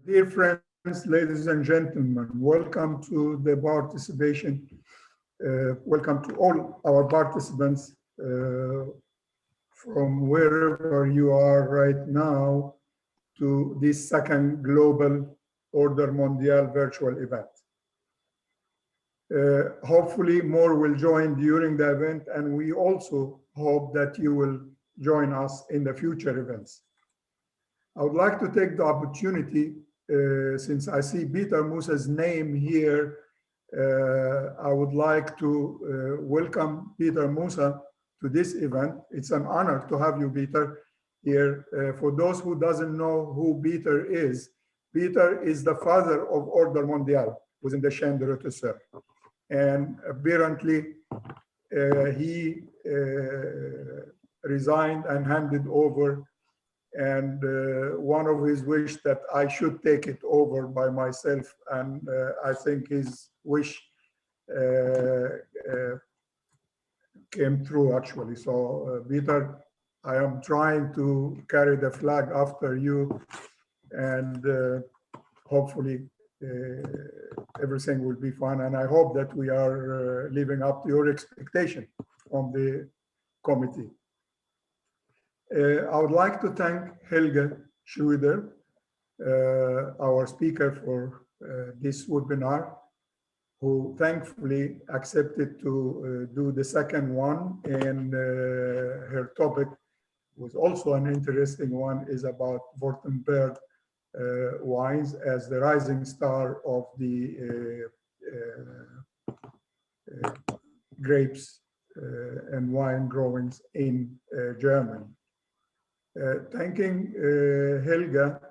Dear friends, ladies and gentlemen, welcome to the participation. Welcome to all our participants from wherever you are right now to this second Global Order Mondial virtual event. Hopefully more will join during the event, and we also hope that you will join us in the future events. I would like to take the opportunity, since I see Peter Musa's name here, I would like to welcome Peter Musa to this event. It's an honor to have you, Peter, here. For those who doesn't know who Peter is the father of Order Mondial within the Chaîne de Retisseur. And apparently he resigned and handed over, and one of his wish that I should take it over by myself, and I think his wish came true actually. So Peter, I am trying to carry the flag after you, and hopefully everything will be fine, and I hope that we are living up to your expectation from the committee. I would like to thank Helga Schroeder, our speaker for this webinar, who thankfully accepted to do the second one, and her topic was also an interesting one, is about Württemberg wines as the rising star of the grapes and wine growings in Germany. Thanking Helga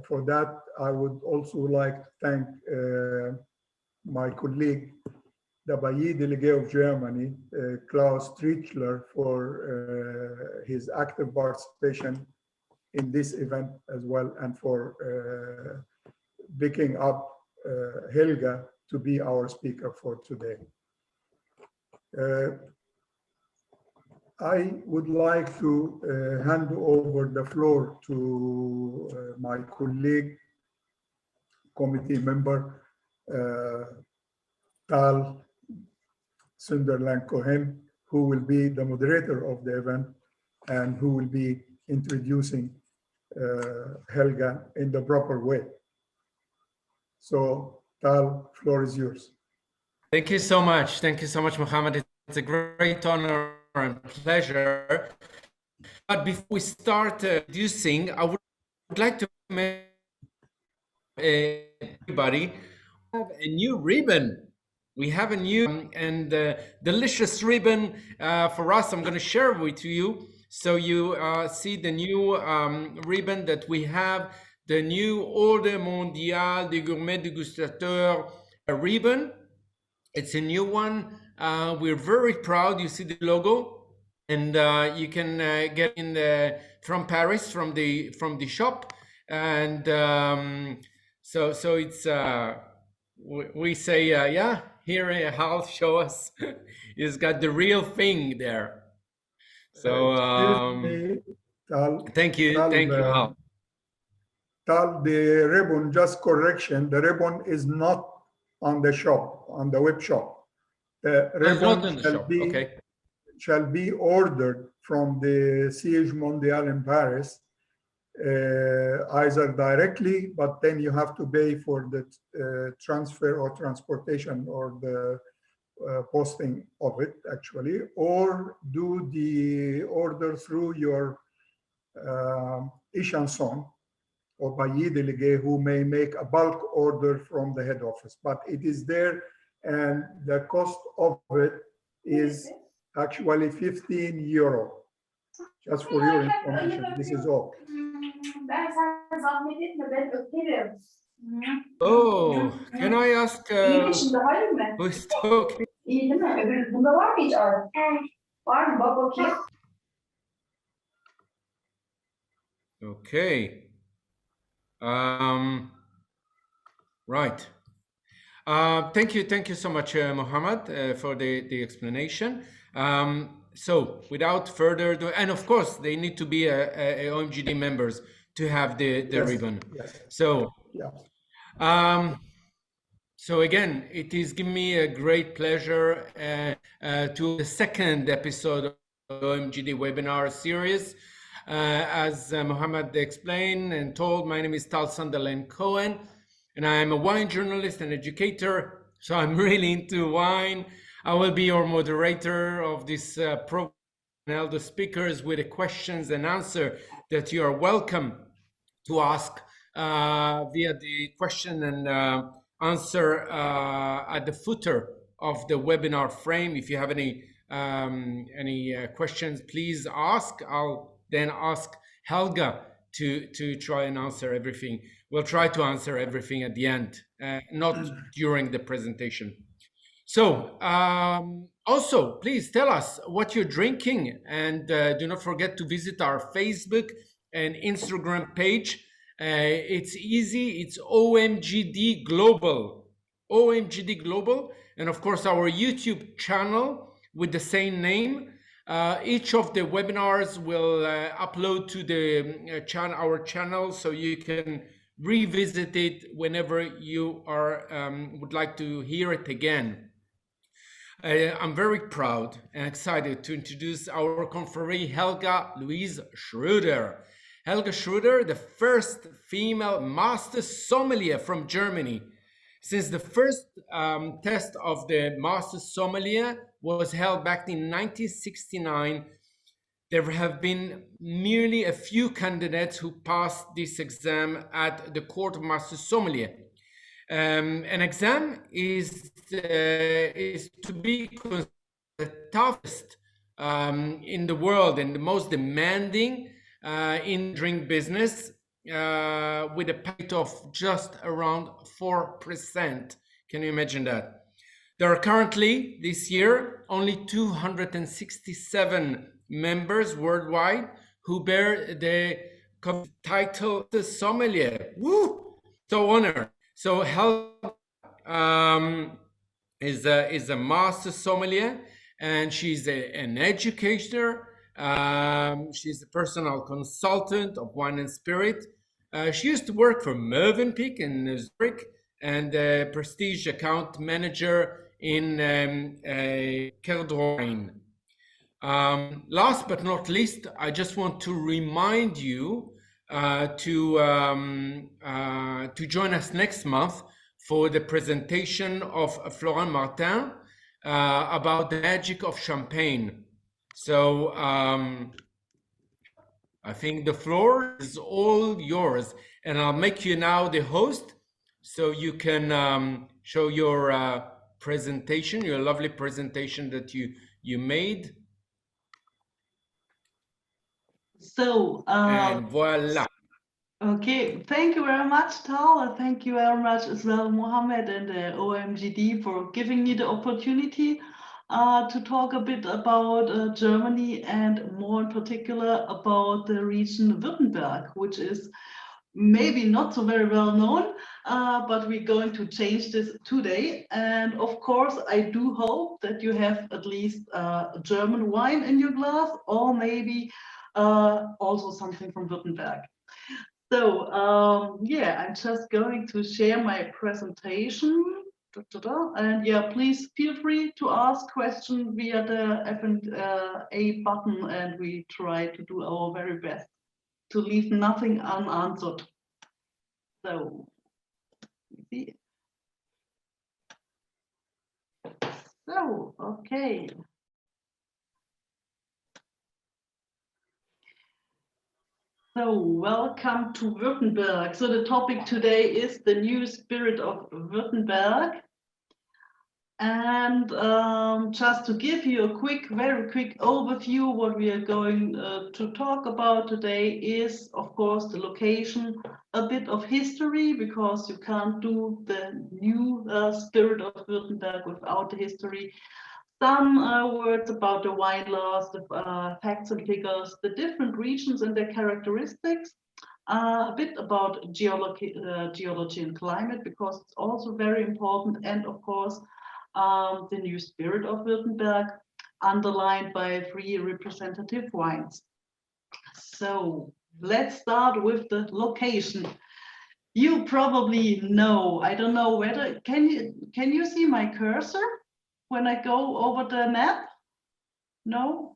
for that, I would also like to thank my colleague, the Bailly Delegate of Germany, Klaus Trichler, for his active participation in this event as well, and for picking up Helga to be our speaker for today. I would like to hand over the floor to my colleague, committee member, Tal Sunderland-Cohen, who will be the moderator of the event and who will be introducing Helga in the proper way. So, Tal, floor is yours. Thank you so much. Thank you so much, Mohammed. It's a great honor and pleasure. But before we start introducing, I would like to mention everybody, we have a new ribbon. We have a new and delicious ribbon for us. I'm going to share with you. So you see the new ribbon that we have, the new Ordre Mondial des Gourmets Dégustateurs ribbon. It's a new one. We're very proud. You see the logo, and you can get in from Paris, from the shop, and so it's we say yeah, here Hal, show us. He's got the real thing there. So Tal, thank you, Hal. Tal, the ribbon, just correction, the ribbon is not on the shop, on the web shop. The ribbon shall be ordered from the Siège Mondial in Paris, either directly, but then you have to pay for the transfer or transportation or the posting of it actually, or do the order through your Ichanson or Bailly Delegate, who may make a bulk order from the head office. But it is there, and the cost of it is actually 15 euro. Just for your information, this is all. Oh, can I ask who's talking? Okay. Right. Thank you so much, Mohammed, for the explanation. So without further ado, and of course they need to be a OMGD members to have the ribbon. Yes. So Yeah. So again, it is giving me a great pleasure to the second episode of the OMGD webinar series. As Mohammed explained and told, my name is Tal Sunderland Cohen, and I am a wine journalist and educator. So I'm really into wine. I will be your moderator of this program and all the speakers with the questions and answer that you are welcome to ask via the question and answer at the footer of the webinar frame. If you have any questions, please ask. I'll then ask Helga to try and answer everything. We'll try to answer everything at the end, not during the presentation. So also, please tell us what you're drinking, and do not forget to visit our Facebook and Instagram page. It's easy. It's OMGD Global, OMGD Global, and of course our YouTube channel with the same name. Each of the webinars will upload to the our channel, so you can revisit it whenever you are would like to hear it again. I'm very proud and excited to introduce our confrere Helga Louise Schroeder. Helga Schroeder, the first female master sommelier from Germany. Since the first test of the master sommelier was held back in 1969, there have been merely a few candidates who passed this exam at the Court of Master Sommelier. An exam is to be considered the toughest in the world and the most demanding in drink business, with a pay of just around 4%. Can you imagine that? There are currently, this year, only 267 members worldwide who bear the title the sommelier. Woo! So honored. So Helga is a master sommelier, and she's an educator. She's a personal consultant of wine and spirit. She used to work for Mövenpick in Zurich and a prestige account manager in Kerdruine. Last but not least, I just want to remind you to join us next month for the presentation of Florent Martin about the magic of champagne. So I think the floor is all yours, and I'll make you now the host so you can show your presentation, your lovely presentation that you made. So, and voila. Okay, thank you very much, Tal. Thank you very much as well, Mohammed and OMGD, for giving me the opportunity to talk a bit about Germany, and more in particular about the region Württemberg, which is maybe not so very well known, but we're going to change this today. And of course, I do hope that you have at least German wine in your glass, or maybe also something from Württemberg. So yeah, I'm just going to share my presentation. And yeah, please feel free to ask questions via the F&A button, and we try to do our very best to leave nothing unanswered. So, okay. So, welcome to Württemberg. So the topic today is the new spirit of Württemberg. And just to give you a very quick overview, what we are going to talk about today is, of course, the location, a bit of history, because you can't do the new spirit of Württemberg without the history. Some words about the wine laws, the facts and figures, the different regions and their characteristics, a bit about geology and climate, because it's also very important, and of course, the new spirit of Württemberg, underlined by 3 representative wines. So let's start with the location. You probably know. I don't know whether can you see my cursor when I go over the map? No?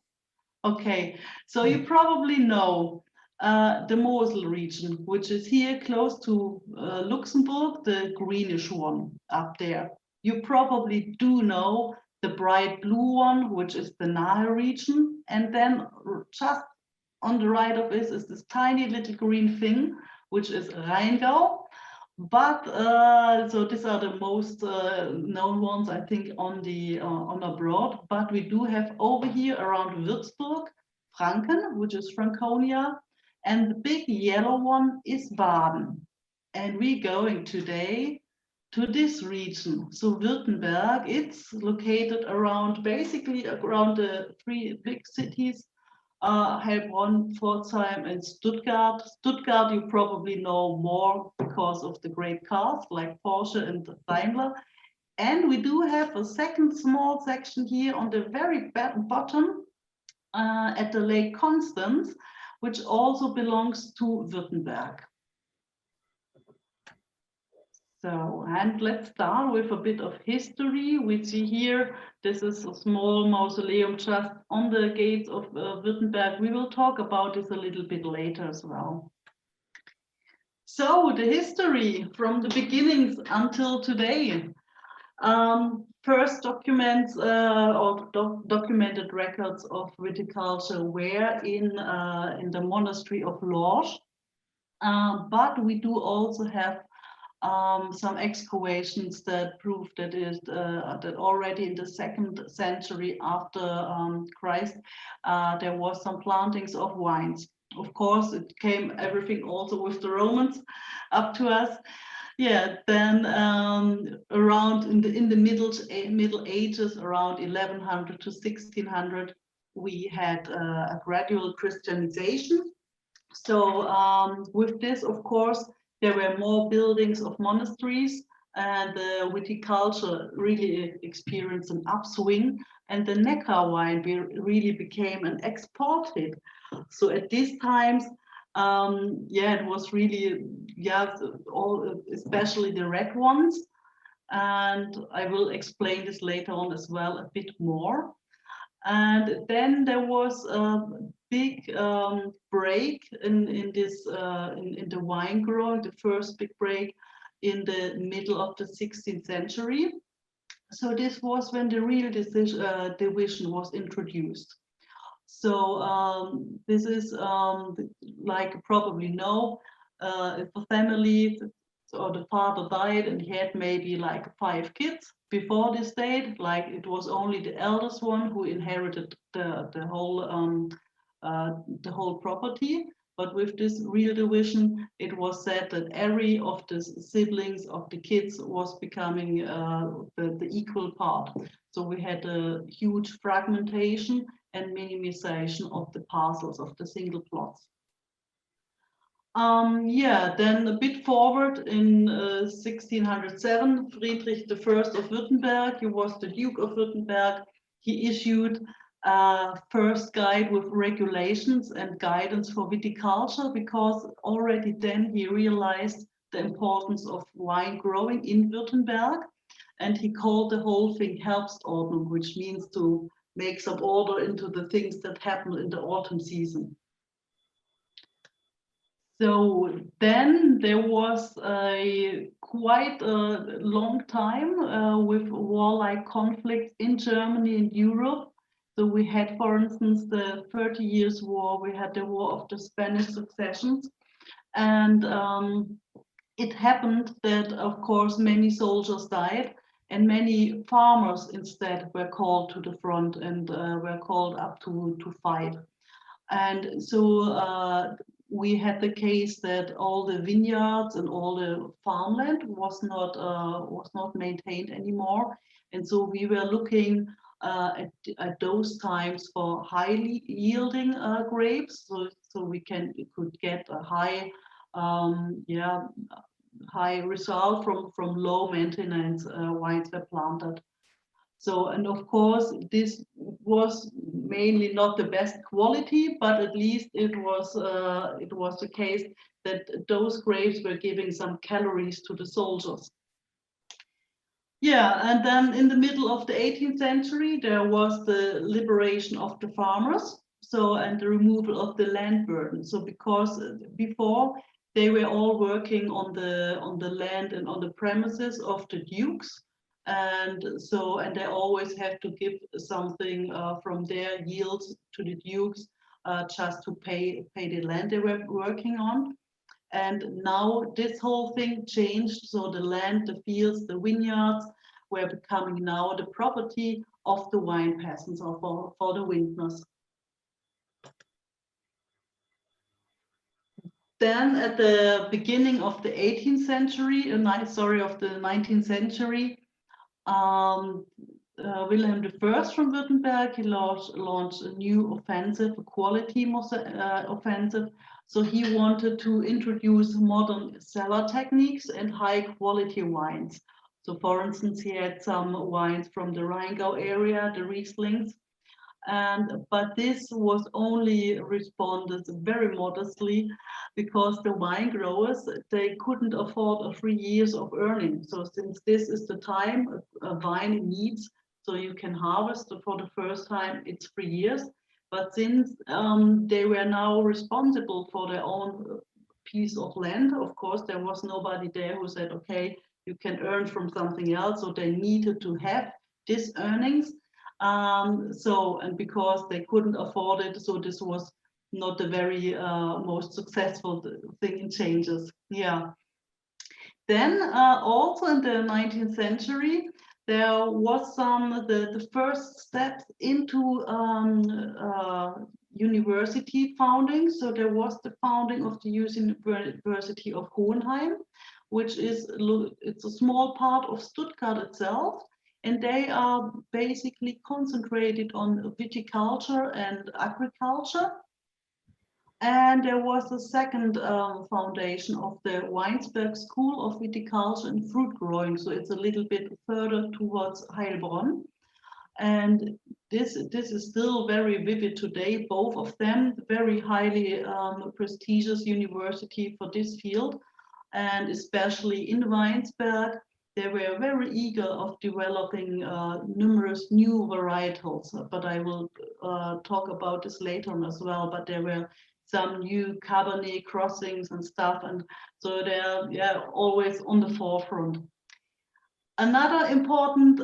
Okay. So you probably know the Mosel region, which is here close to Luxembourg, the greenish one up there. You probably do know the bright blue one, which is the Nahe region. And then just on the right of this is this tiny little green thing, which is Rheingau. But so these are the most known ones, I think, on the on abroad. But we do have over here around Würzburg, Franken, which is Frankonia, and the big yellow one is Baden. And we're going today to this region. So Württemberg, it's located around, basically around the three big cities, Heilbronn, Pforzheim, and Stuttgart. Stuttgart, you probably know more because of the great cars like Porsche and Daimler. And we do have a second small section here on the very bottom at the Lake Constance, which also belongs to Württemberg. So, and let's start with a bit of history. We see here, this is a small mausoleum just on the gates of Württemberg. We will talk about this a little bit later as well. So the history from the beginnings until today. First documents or documented records of viticulture were in the monastery of Lorsch. But we do also have some excavations that prove that that already in the 2nd century after Christ, there was some plantings of wines. Of course, it came everything also with the Romans up to us. Yeah, then around in the Middle Ages, around 1100 to 1600, we had a gradual Christianization. So with this, of course, there were more buildings of monasteries, and the viticulture really experienced an upswing, and the Neckar wine really became an export hit. So at these times, yeah, it was really, yeah, especially the red ones, and I will explain this later on as well a bit more. And then there was a big break in this in the wine growing, the first big break in the middle of the 16th century. So this was when the real division was introduced. So this is like you probably know, if a family or the father died and he had maybe like 5 kids. Before this date, like it was only the eldest one who inherited the whole property. But with this real division, it was said that every of the siblings of the kids was becoming the equal part. So we had a huge fragmentation and minimization of the parcels of the single plots. Yeah, then a bit forward in 1607, Friedrich I of Württemberg, he was the Duke of Württemberg. He issued a first guide with regulations and guidance for viticulture, because already then he realized the importance of wine growing in Württemberg, and he called the whole thing Herbstordnung, which means to make some order into the things that happen in the autumn season. So then there was a quite a long time with warlike conflicts in Germany and Europe. So we had, for instance, the 30 Years' War, we had the War of the Spanish Successions. And it happened that, of course, many soldiers died, and many farmers instead were called to the front and were called up to fight. And so we had the case that all the vineyards and all the farmland was not maintained anymore, and so we were looking at those times for highly yielding grapes, so we could get a high high result from low maintenance wines were planted. So, and of course, this was mainly not the best quality, but at least it was the case that those grapes were giving some calories to the soldiers. Yeah, and then in the middle of the 18th century, there was the liberation of the farmers, so, and the removal of the land burden. So because before they were all working on the land and on the premises of the dukes, and so, and they always have to give something from their yields to the dukes just to pay the land they were working on. And now this whole thing changed. So the land, the fields, the vineyards were becoming now the property of the wine peasants or for the vintners. Then at the beginning of the 18th century, of the 19th century, Wilhelm I from Württemberg, he launched a new offensive, a quality offensive. So he wanted to introduce modern cellar techniques and high quality wines. So for instance, he had some wines from the Rheingau area, the Rieslings, but this was only responded very modestly because the wine growers, they couldn't afford 3 years of earning. So since this is the time a vine needs, so you can harvest for the first time, it's 3 years. But since they were now responsible for their own piece of land, of course, there was nobody there who said, okay, you can earn from something else. So they needed to have these earnings. And because they couldn't afford it, so this was not the very most successful thing in changes. Yeah. Then also in the 19th century, there was the first steps into university founding. So there was the founding of the University of Hohenheim, which is, it's a small part of Stuttgart itself. And they are basically concentrated on viticulture and agriculture. And there was a second foundation of the Weinsberg School of Viticulture and Fruit Growing. So it's a little bit further towards Heilbronn. And this is still very vivid today, both of them, very highly prestigious university for this field. And especially in Weinsberg, they were very eager of developing numerous new varietals, but I will talk about this later on as well. But there were some new Cabernet crossings and stuff, and so they're always on the forefront. Another important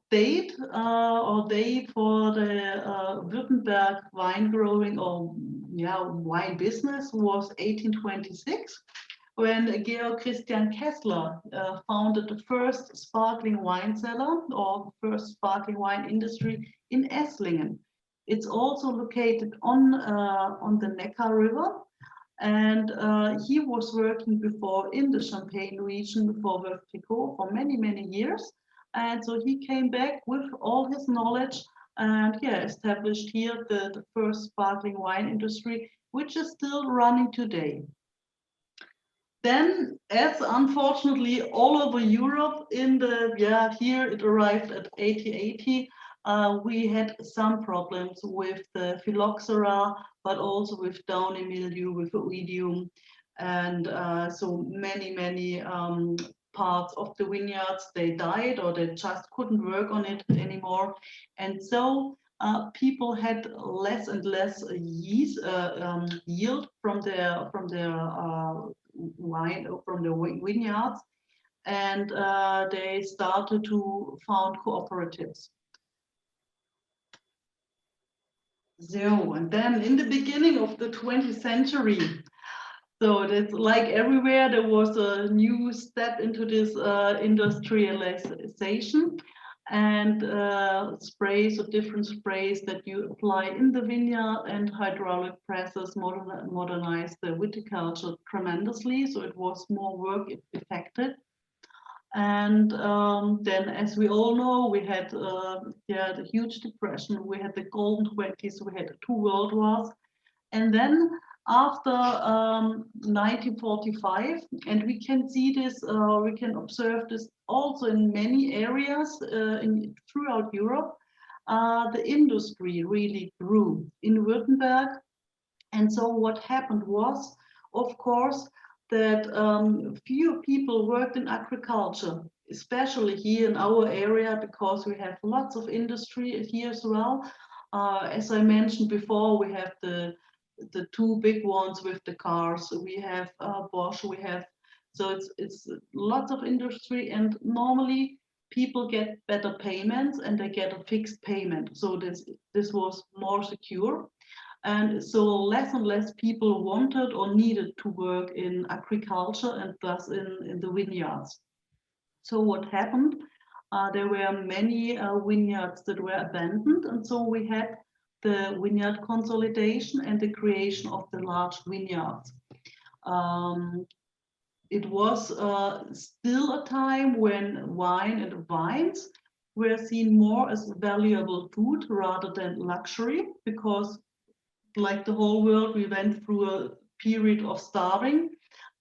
date or day for the Württemberg wine growing or wine business was 1826. When Georg Christian Kessler founded the first sparkling wine cellar or first sparkling wine industry in Esslingen. It's also located on the Neckar River, and he was working before in the Champagne region before Veuve-Clicquot for many, many years. And so he came back with all his knowledge and established here the first sparkling wine industry, which is still running today. Then, as unfortunately all over Europe in the, here it arrived at 1880, we had some problems with the phylloxera, but also with downy mildew, with oidium. And so many parts of the vineyards, they died or they just couldn't work on it anymore. And so people had less and less yield from their wine from the vineyards, and they started to found cooperatives. So, and then in the beginning of the 20th century, so that's like everywhere, there was a new step into this industrialization. And sprays or different sprays that you apply in the vineyard and hydraulic presses modernized the viticulture tremendously. So it was more work effective. And then, as we all know, we had the huge depression, we had the golden 20s, we had the 2 world wars. And then after 1945, and we can see this, we can observe this also in many areas throughout Europe, the industry really grew in Württemberg. And so what happened was, of course, that few people worked in agriculture, especially here in our area, because we have lots of industry here as well. As I mentioned before, we have the two big ones with the cars. We have Bosch, we have, so it's lots of industry, and normally people get better payments and they get a fixed payment. So this was more secure. And so less and less people wanted or needed to work in agriculture and thus in the vineyards. So what happened? There were many vineyards that were abandoned, and so we had the vineyard consolidation and the creation of the large vineyards. It was still a time when wine and wines were seen more as valuable food rather than luxury, because like the whole world, we went through a period of starving.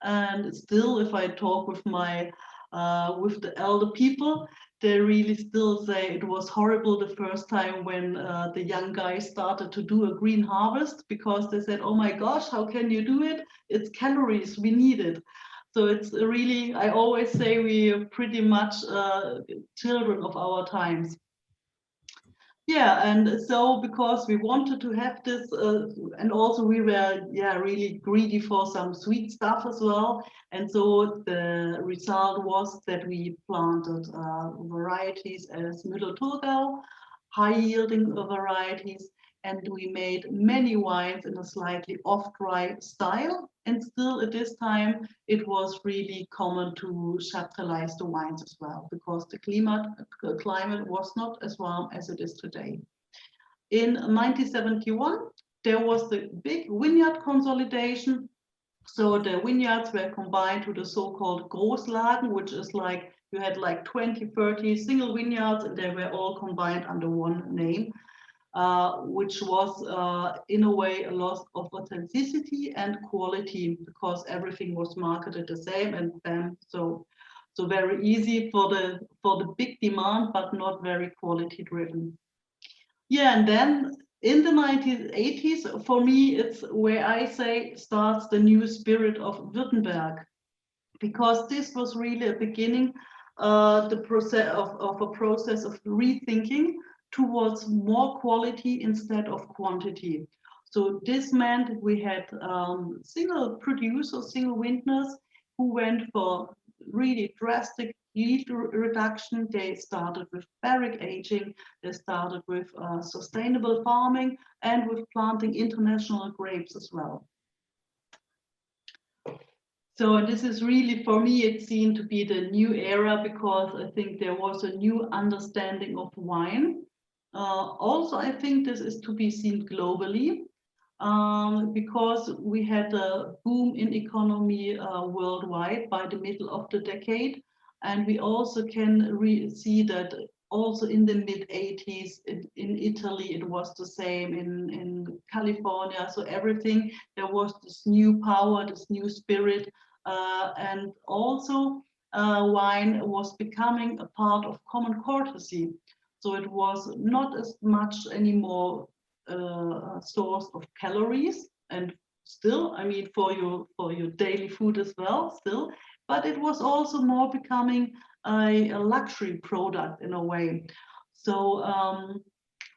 And still, if I talk with with the elder people, they really still say it was horrible the first time when the young guys started to do a green harvest, because they said, oh my gosh, how can you do it? It's calories, we need it. So it's really, I always say we are pretty much children of our times. Yeah, and so because we wanted to have this, and also we were really greedy for some sweet stuff as well. And so the result was that we planted varieties as Mittelthurgau, high yielding varieties, and we made many wines in a slightly off-dry style. And still at this time, it was really common to chaptalize the wines as well, because the climate was not as warm as it is today. In 1971, there was the big vineyard consolidation. So the vineyards were combined to the so-called Großlagen, which is like, you had like 20, 30 single vineyards, and they were all combined under one name. Which was in a way a loss of authenticity and quality, because everything was marketed the same, and then so very easy for the big demand, but not very quality driven. Yeah, and then in the 1980s, for me, it's where I say starts the new spirit of Württemberg, because this was really a beginning, the process of a process of rethinking towards more quality instead of quantity. So this meant we had single producers, single vintners who went for really drastic yield reduction. They started with barrique aging, they started with sustainable farming, and with planting international grapes as well. So this is really, for me, it seemed to be the new era, because I think there was a new understanding of wine. Also, I think this is to be seen globally, because we had a boom in economy worldwide by the middle of the decade. And we also can see that also in the mid-80s, in Italy, it was the same, in California. So everything, there was this new power, this new spirit, and also wine was becoming a part of common courtesy. So it was not as much anymore a source of calories, and still, I mean, for your daily food as well, still, but it was also more becoming a luxury product in a way. So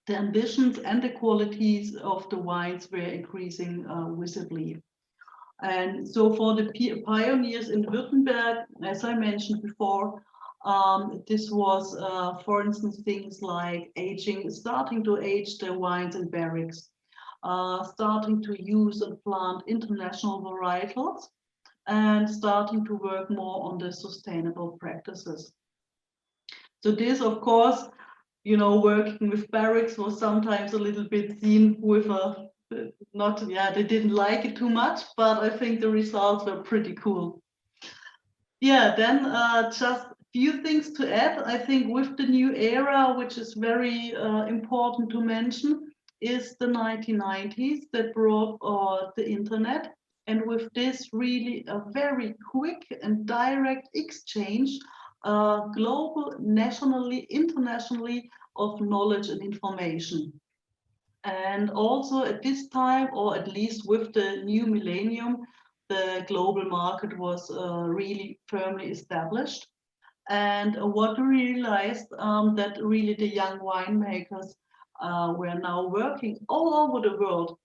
the ambitions and the qualities of the wines were increasing visibly. And so for the pioneers in Württemberg, as I mentioned before, this was, for instance, things like aging, starting to age the wines in barriques, starting to use and plant international varietals, and starting to work more on the sustainable practices. So this, of course, you know, working with barriques was sometimes a little bit seen with a they didn't like it too much, but I think the results were pretty cool. Yeah, then just few things to add. I think with the new era, which is very important to mention, is the 1990s that brought the internet. And with this, really a very quick and direct exchange, global, nationally, internationally, of knowledge and information. And also at this time, or at least with the new millennium, the global market was really firmly established. And what we realized that really the young winemakers were now working all over the world.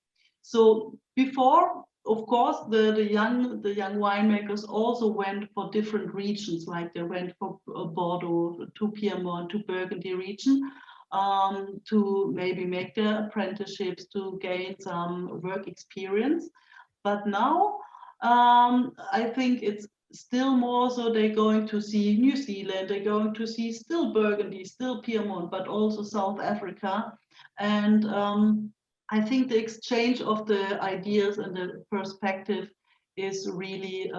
So before, of course, the young winemakers also went for different regions, like they went for Bordeaux, to Piedmont, to Burgundy region, to maybe make their apprenticeships, to gain some work experience. But now I think it's still more so they're going to see New Zealand, they're going to see still Burgundy, still Piedmont, but also South Africa. And I think the exchange of the ideas and the perspective is really,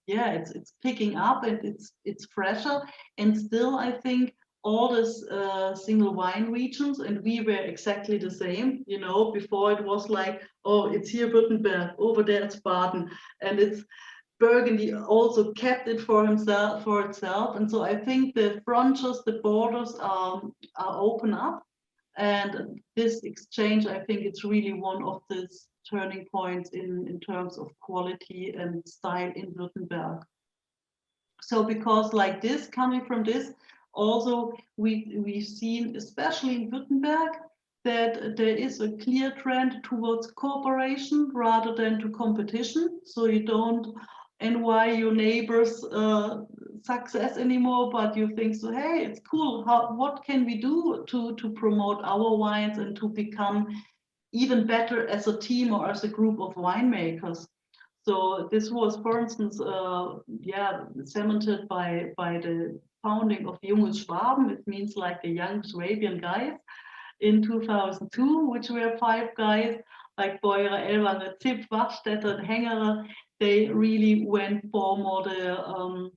yeah, it's picking up, and it's fresher. And still, I think all these single wine regions, and we were exactly the same, you know, before it was like, oh, it's here Württemberg, over there it's Baden, and it's Burgundy also kept it for itself. And so I think the frontiers, the borders are open up, and this exchange, I think it's really one of the turning points in terms of quality and style in Württemberg. So because like this, coming from this, also we've seen, especially in Württemberg, that there is a clear trend towards cooperation rather than to competition. So you don't envy your neighbor's success anymore, but you think, so hey, it's cool, what can we do to promote our wines and to become even better as a team or as a group of winemakers. So this was, for instance, yeah, cemented by the founding of Junge Schwaben. It means like the young Swabian guys in 2002, which were 5 guys like Beurer, Ellwanger, Zipp, Wachstetter, and Hengerer. They really went for more the,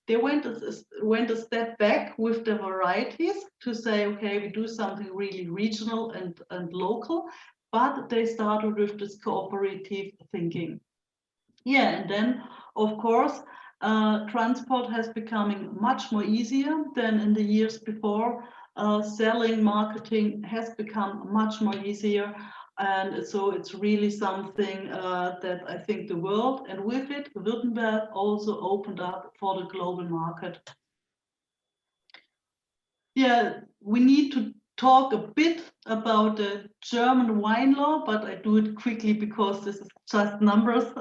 they went a step back with the varieties to say, okay, we do something really regional and local, but they started with this cooperative thinking. Yeah, and then, of course, transport has becoming much more easier than in the years before. Selling, marketing has become much more easier. And so it's really something that I think the world, and with it, Württemberg also opened up for the global market. Yeah, we need to talk a bit about the German wine law, but I do it quickly because this is just numbers.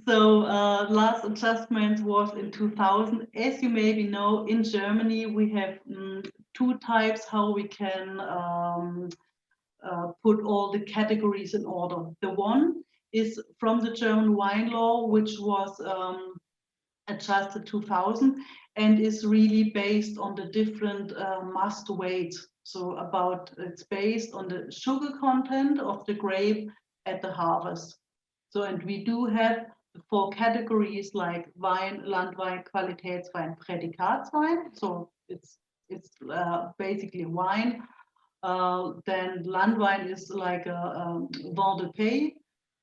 Last adjustment was in 2000. As you maybe know, in Germany, we have 2 types how we can put all the categories in order. The one is from the German wine law, which was adjusted 2000, and is really based on the different must weights. So it's based on the sugar content of the grape at the harvest. So, and we do have 4 categories like wine, Landwein, Qualitätswein, Prädikatswein. So it's basically wine. Then Landwein is like a vin de pays,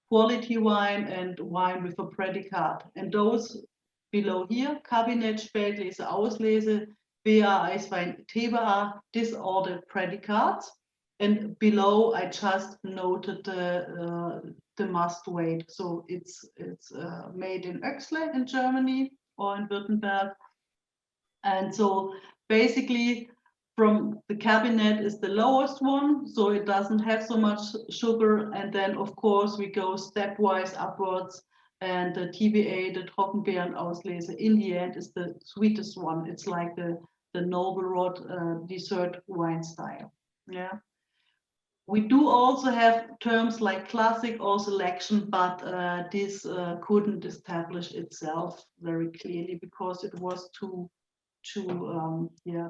quality wine, and wine with a predicate. And those below here, Kabinett, Spätlese, Auslese, BA, Eiswein, TBA, these are the predicates. And below, I just noted the must weight. So it's made in Oechsle in Germany or in Württemberg. And so basically, from the cabinet is the lowest one, so it doesn't have so much sugar. And then, of course, we go stepwise upwards. And the TBA, the Trockenbeeren Auslese, in the end is the sweetest one. It's like the noblerot dessert wine style. Yeah. We do also have terms like classic or selection, but this couldn't establish itself very clearly because it was too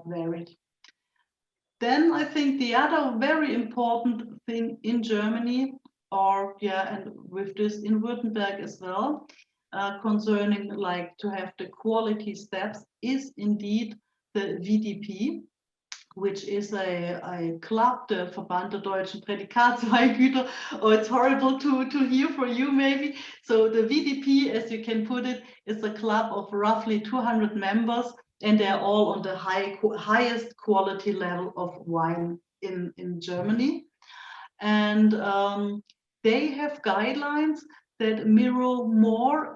varied. Then I think the other very important thing in Germany, and with this in Württemberg as well, concerning like to have the quality steps, is indeed the VDP, which is a club, the Verband der Deutschen Prädikatsweingüter. Oh, it's horrible to hear for you maybe. So the VDP, as you can put it, is a club of roughly 200 members, and they're all on the highest quality level of wine in Germany. And they have guidelines that mirror more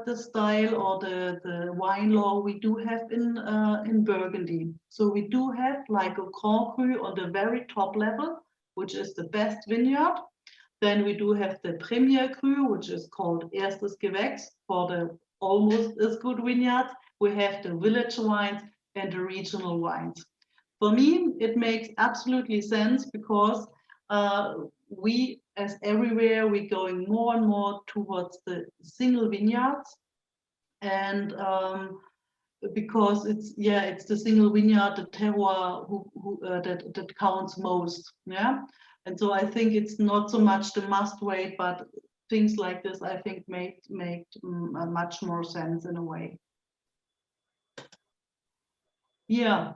the style or the wine law we do have in Burgundy. So we do have like a Grand Cru on the very top level, which is the best vineyard. Then we do have the Premier Cru, which is called Erstes Gewächs for the almost as good vineyards. We have the village wines and the regional wines. For me, it makes absolutely sense because we, as everywhere, we're going more and more towards the single vineyards, and because it's the single vineyard, the terroir that counts most, yeah. And so I think it's not so much the must wait, but things like this I think make much more sense in a way. Yeah,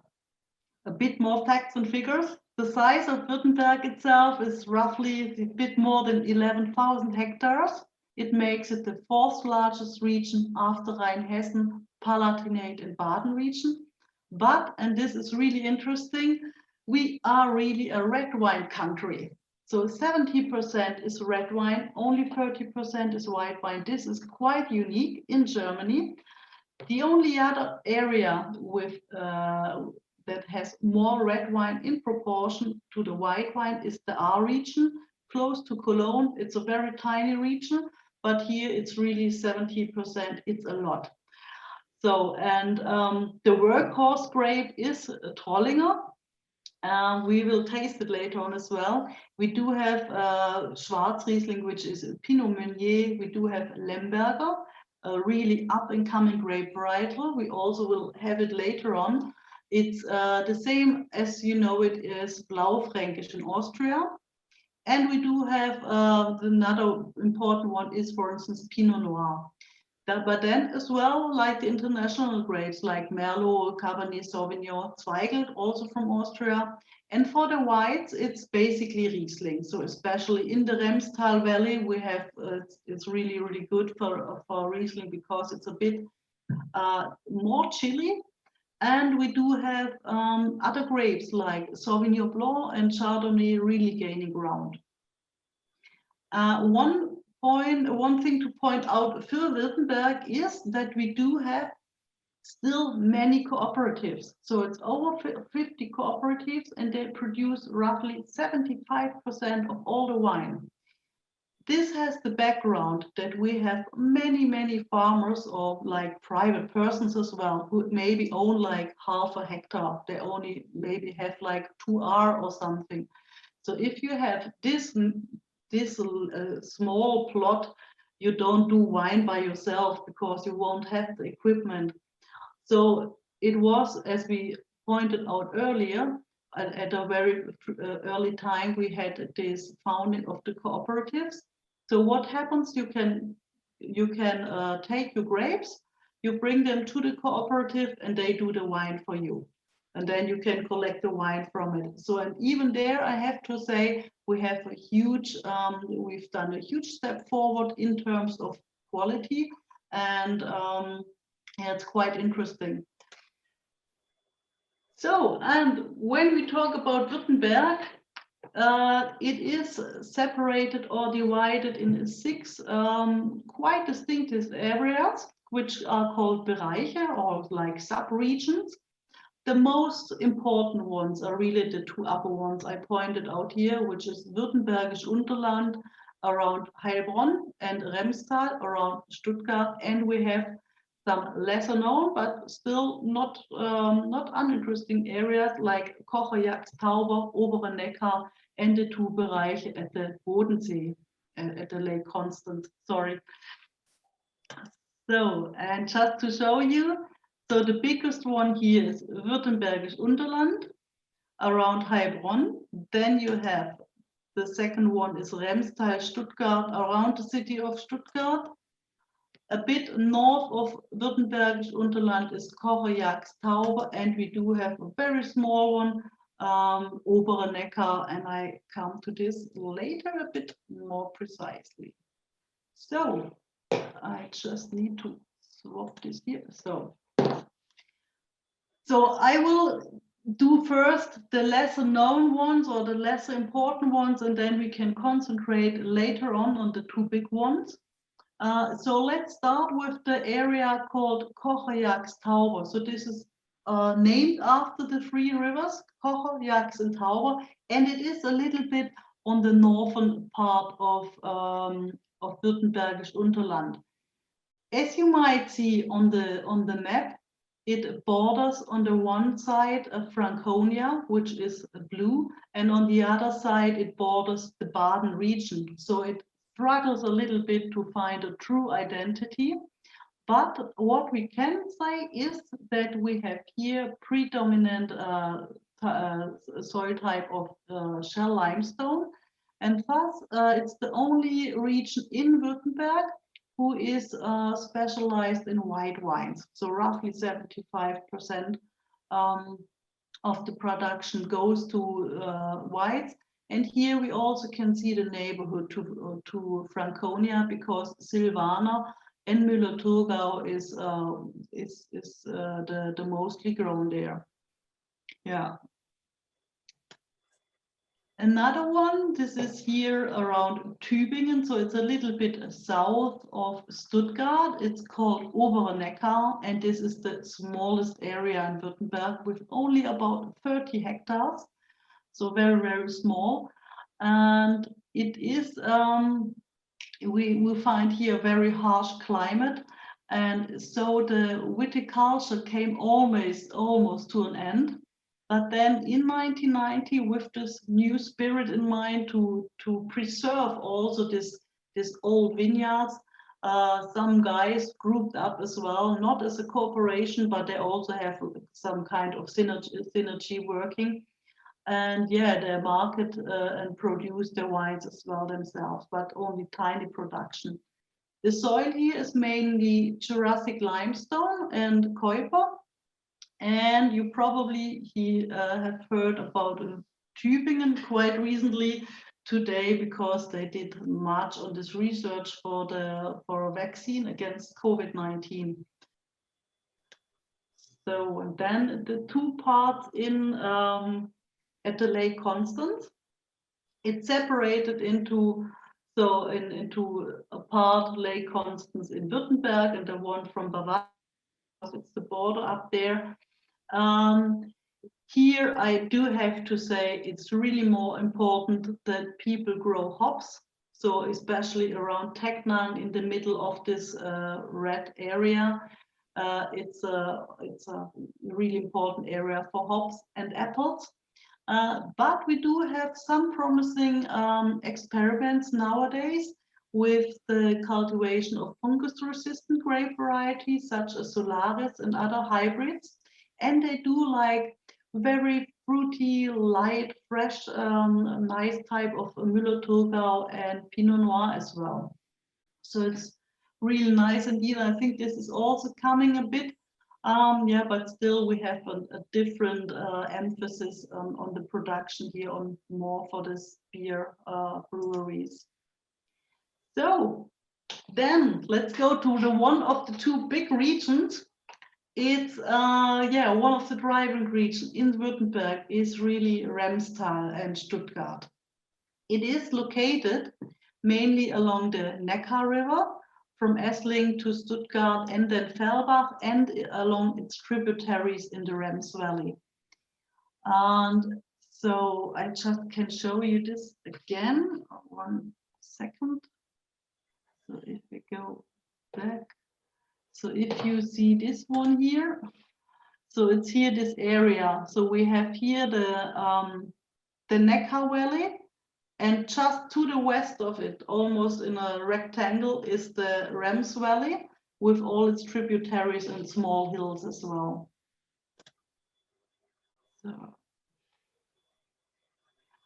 a bit more facts and figures. The size of Württemberg itself is roughly a bit more than 11,000 hectares. It makes it the fourth largest region after Rheinhessen, Palatinate and Baden region. But, and this is really interesting, we are really a red wine country. So 70% is red wine, only 30% is white wine. This is quite unique in Germany. The only other area with that has more red wine in proportion to the white wine is the Ahr region, close to Cologne. It's a very tiny region, but here it's really 70%, it's a lot. So, and the workhorse grape is Trollinger. We will taste it later on as well. We do have Schwarz Riesling, which is Pinot Meunier. We do have Lemberger, a really up and coming grape varietal. We also will have it later on. It's the same as you know it is Blaufränkisch in Austria. And we do have another important one is, for instance, Pinot Noir. But then as well, like the international grapes like Merlot, Cabernet Sauvignon, Zweigelt, also from Austria. And for the whites, it's basically Riesling. So especially in the Remstal Valley, we have, it's really, really good for Riesling because it's a bit more chilly. And we do have other grapes like Sauvignon Blanc and Chardonnay really gaining ground. One thing to point out for Württemberg is that we do have still many cooperatives. So it's over 50 cooperatives and they produce roughly 75% of all the wine. This has the background that we have many farmers or like private persons as well who maybe own like half a hectare. They only maybe have like 2 Ahr or something. So if you have this small plot, you don't do wine by yourself because you won't have the equipment. So it was, as we pointed out earlier, at a very early time, we had this founding of the cooperatives. So what happens, you can take your grapes, you bring them to the cooperative and they do the wine for you. And then you can collect the wine from it. So, and even there, I have to say, we have a huge, we've done a huge step forward in terms of quality. And yeah, it's quite interesting. So, and when we talk about Württemberg, it is separated or divided in 6 quite distinctive areas, which are called Bereiche or like sub-regions. The most important ones are really the 2 upper ones I pointed out here, which is Württembergisch Unterland around Heilbronn and Remstal around Stuttgart, and we have some lesser known but still not uninteresting areas like Kocher-Jagst-Tauber, Obere Neckar, and the 2 Bereiche at the Bodensee, at the Lake Constance, sorry. So, and just to show you, so the biggest one here is Württembergisch Unterland around Heilbronn. Then you have the second one is Remstal, Stuttgart around the city of Stuttgart. A bit north of Württembergisch Unterland is Kocher-Jagst-Tauber, and we do have a very small one, Obere Neckar, and I come to this later a bit more precisely. So I just need to swap this here. So So I will do first the lesser known ones or the lesser important ones, and then we can concentrate later on the two big ones. So let's start with the area called Kocher-Tauber. So this is named after the three rivers, Kocher, Jax, and Tauber, and it is a little bit on the northern part of Württembergisch Unterland. As you might see on the map, it borders on the one side of Frankonia, which is blue, and on the other side it borders the Baden region. So it struggles a little bit to find a true identity. But what we can say is that we have here predominant soil type of shell limestone, and thus it's the only region in Württemberg who is specialized in white wines. So roughly 75% of the production goes to whites. And here we also can see the neighborhood to Frankonia, because Silvaner and Müller-Thurgau is the mostly grown there. Yeah. Another one, this is here around Tübingen, so it's a little bit south of Stuttgart. It's called Obere Neckar, and this is the smallest area in Württemberg with only about 30 hectares, so very, very small. And it is, we find here a very harsh climate, and so the viticulture came almost to an end. But then in 1990, with this new spirit in mind to preserve also this old vineyards, some guys grouped up as well, not as a corporation, but they also have some kind of synergy working. And yeah, they market and produce their wines as well themselves, but only tiny production. The soil here is mainly Jurassic limestone and Keuper. And you probably have heard about Tübingen quite recently today, because they did much on this research for a vaccine against COVID-19. So, and then the two parts in at the Lake Constance, it's separated into a part Lake Constance in Württemberg and the one from Bavaria. It's the border up there. Here I do have to say it's really more important that people grow hops. So especially around Tecknang in the middle of this red area, it's a really important area for hops and apples. But we do have some promising experiments nowadays with the cultivation of fungus-resistant grape varieties such as Solaris and other hybrids. And they do like very fruity, light, fresh, nice type of Müller-Thurgau and Pinot Noir as well. So it's really nice indeed. I think this is also coming a bit, yeah, but still we have a different emphasis on the production here, on more for this beer breweries. So then let's go to the one of the two big regions. It's yeah, one of the driving regions in Württemberg is really Remstal and Stuttgart. It is located mainly along the Neckar River from Essling to Stuttgart and then Fellbach, and along its tributaries in the Rems Valley. And so I just can show you this again. 1 second. So if we go back. So if you see this one here, so it's here, this area. So we have here the Neckar Valley, and just to the west of it, almost in a rectangle, is the Rems Valley with all its tributaries and small hills as well.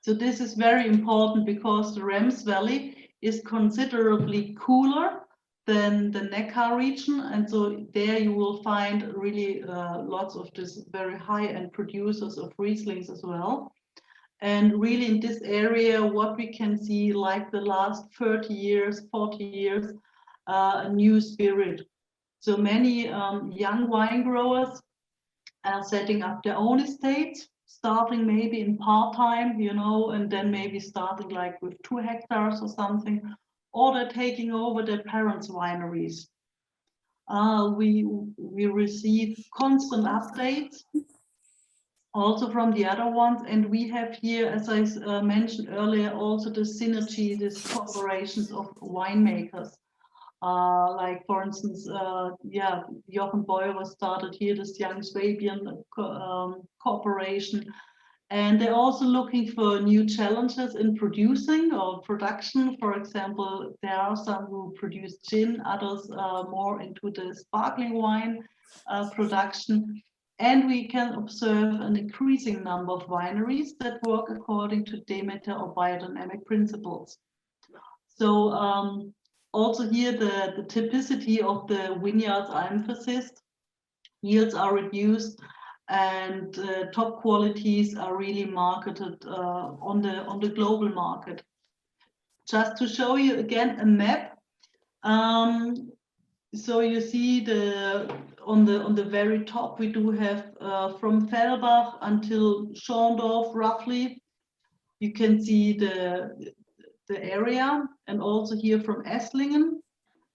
So this is very important because the Rems Valley is considerably cooler than the Neckar region, and so there you will find really lots of this very high-end producers of Rieslings as well. And really in this area, what we can see, like the last 30 years, 40 years, a new spirit. So many young wine growers setting up their own estates, starting maybe in part-time, you know, and then maybe starting like with 2 hectares or something, or they're taking over their parents' wineries. We receive constant updates also from the other ones, and we have here, as I mentioned earlier, also the synergy, these cooperations of winemakers. Like for instance, Jochen Beurer started here this Young Swabian cooperation, and they're also looking for new challenges in producing or production. For example, there are some who produce gin, others more into the sparkling wine production. And we can observe an increasing number of wineries that work according to Demeter or biodynamic principles. So also here, the typicity of the vineyards are emphasized, yields are reduced, and top qualities are really marketed on the global market. Just to show you again a map. So you see on the very top we do have from Fellbach until Schorndorf roughly. You can see the area, and also here from Esslingen.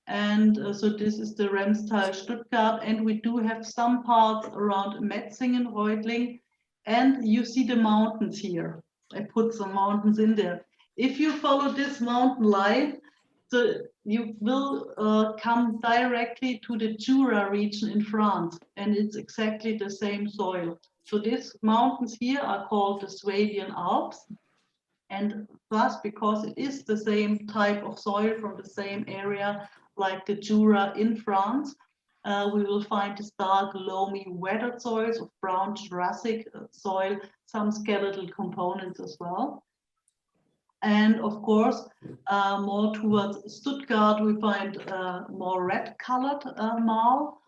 And so this is the Remstal Stuttgart, and we do have some parts around Metzingen, Reutling, and you see the mountains here. I put some mountains in there. If you follow this mountain line, so you will come directly to the Jura region in France, and it's exactly the same soil. So these mountains here are called the Swabian Alps, and thus, because it is the same type of soil from the same area, like the Jura in France, we will find these dark, loamy, weathered soils of brown Jurassic soil, some skeletal components as well. And of course, more towards Stuttgart, we find more red-colored marl.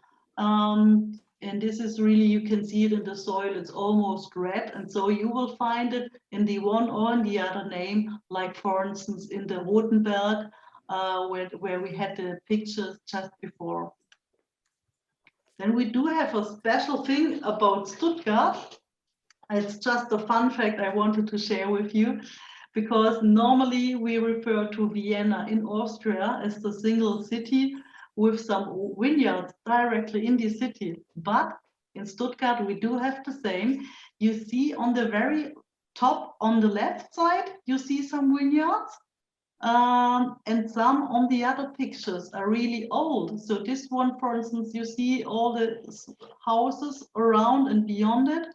And this is really, you can see it in the soil, it's almost red. And so you will find it in the one or in the other name, like for instance, in the Württemberg, where we had the pictures just before. Then we do have a special thing about Stuttgart. It's just a fun fact I wanted to share with you, because normally we refer to Vienna in Austria as the single city with some vineyards directly in the city. But in Stuttgart, we do have the same. You see on the very top on the left side, you see some vineyards. And some on the other pictures are really old. So this one, for instance, you see all the houses around and beyond it.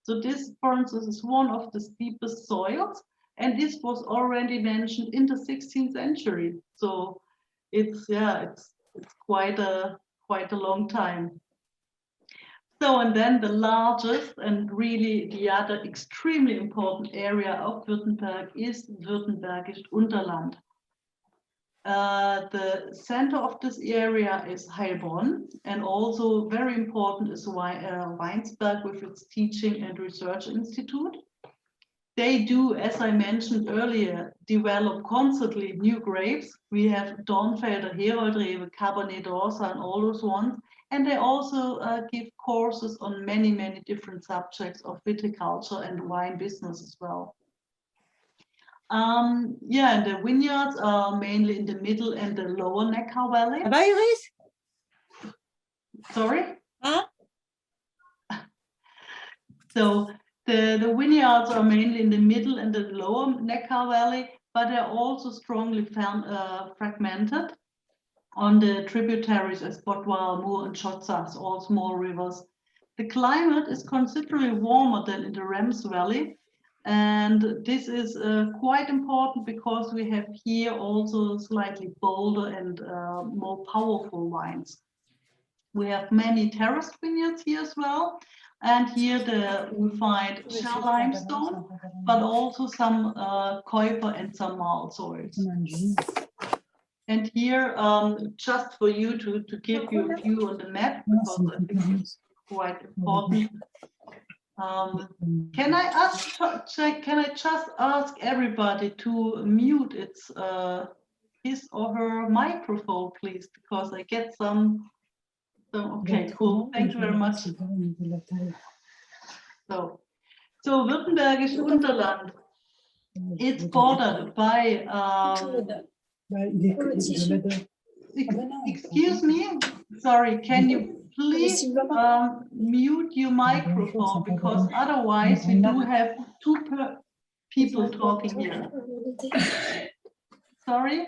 So this, for instance, is one of the steepest soils. And this was already mentioned in the 16th century. So it's quite a long time. So, and then the largest and really the other extremely important area of Württemberg is Württembergisch Unterland. The center of this area is Heilbronn, and also very important is Weinsberg with its teaching and research institute. They do, as I mentioned earlier, develop constantly new grapes. We have Dornfelder, Heroldrewe, Cabernet d'Orsa, and all those ones. And they also give courses on many, many different subjects of viticulture and wine business as well. And the vineyards are mainly in the middle and the lower Neckar Valley. Sorry? Huh? So the vineyards are mainly in the middle and the lower Neckar Valley, but they're also strongly fragmented on the tributaries as Bottwar, Mur, and Schotzach, all small rivers. The climate is considerably warmer than in the Rems Valley, and this is quite important because we have here also slightly bolder and more powerful wines. We have many terraced vineyards here as well, and here we find shell limestone, but also some Keuper and some marl soils. And here, just for you to give you a view on the map, because I think it's quite important. Can I just ask everybody to mute his or her microphone, please, because I get some. Okay, cool. Thank you very much. So Württembergisch Unterland, it's bordered by, excuse me, sorry, can you please mute your microphone, because otherwise we do have two people talking here. Sorry?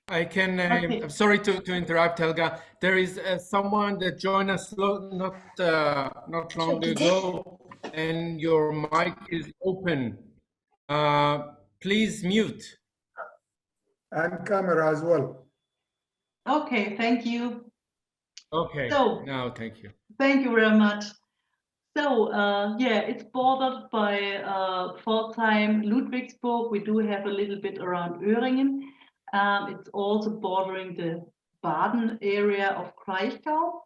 I can, Okay. I'm sorry to interrupt, Helga. There is someone that joined us not long ago, and your mic is open. Please mute. And camera as well. Okay, thank you. Okay, So, now thank you. thank you very much. So, yeah, it's bordered by Pforzheim, Ludwigsburg. We do have a little bit around Öhringen. It's also bordering the Baden area of Kraichgau.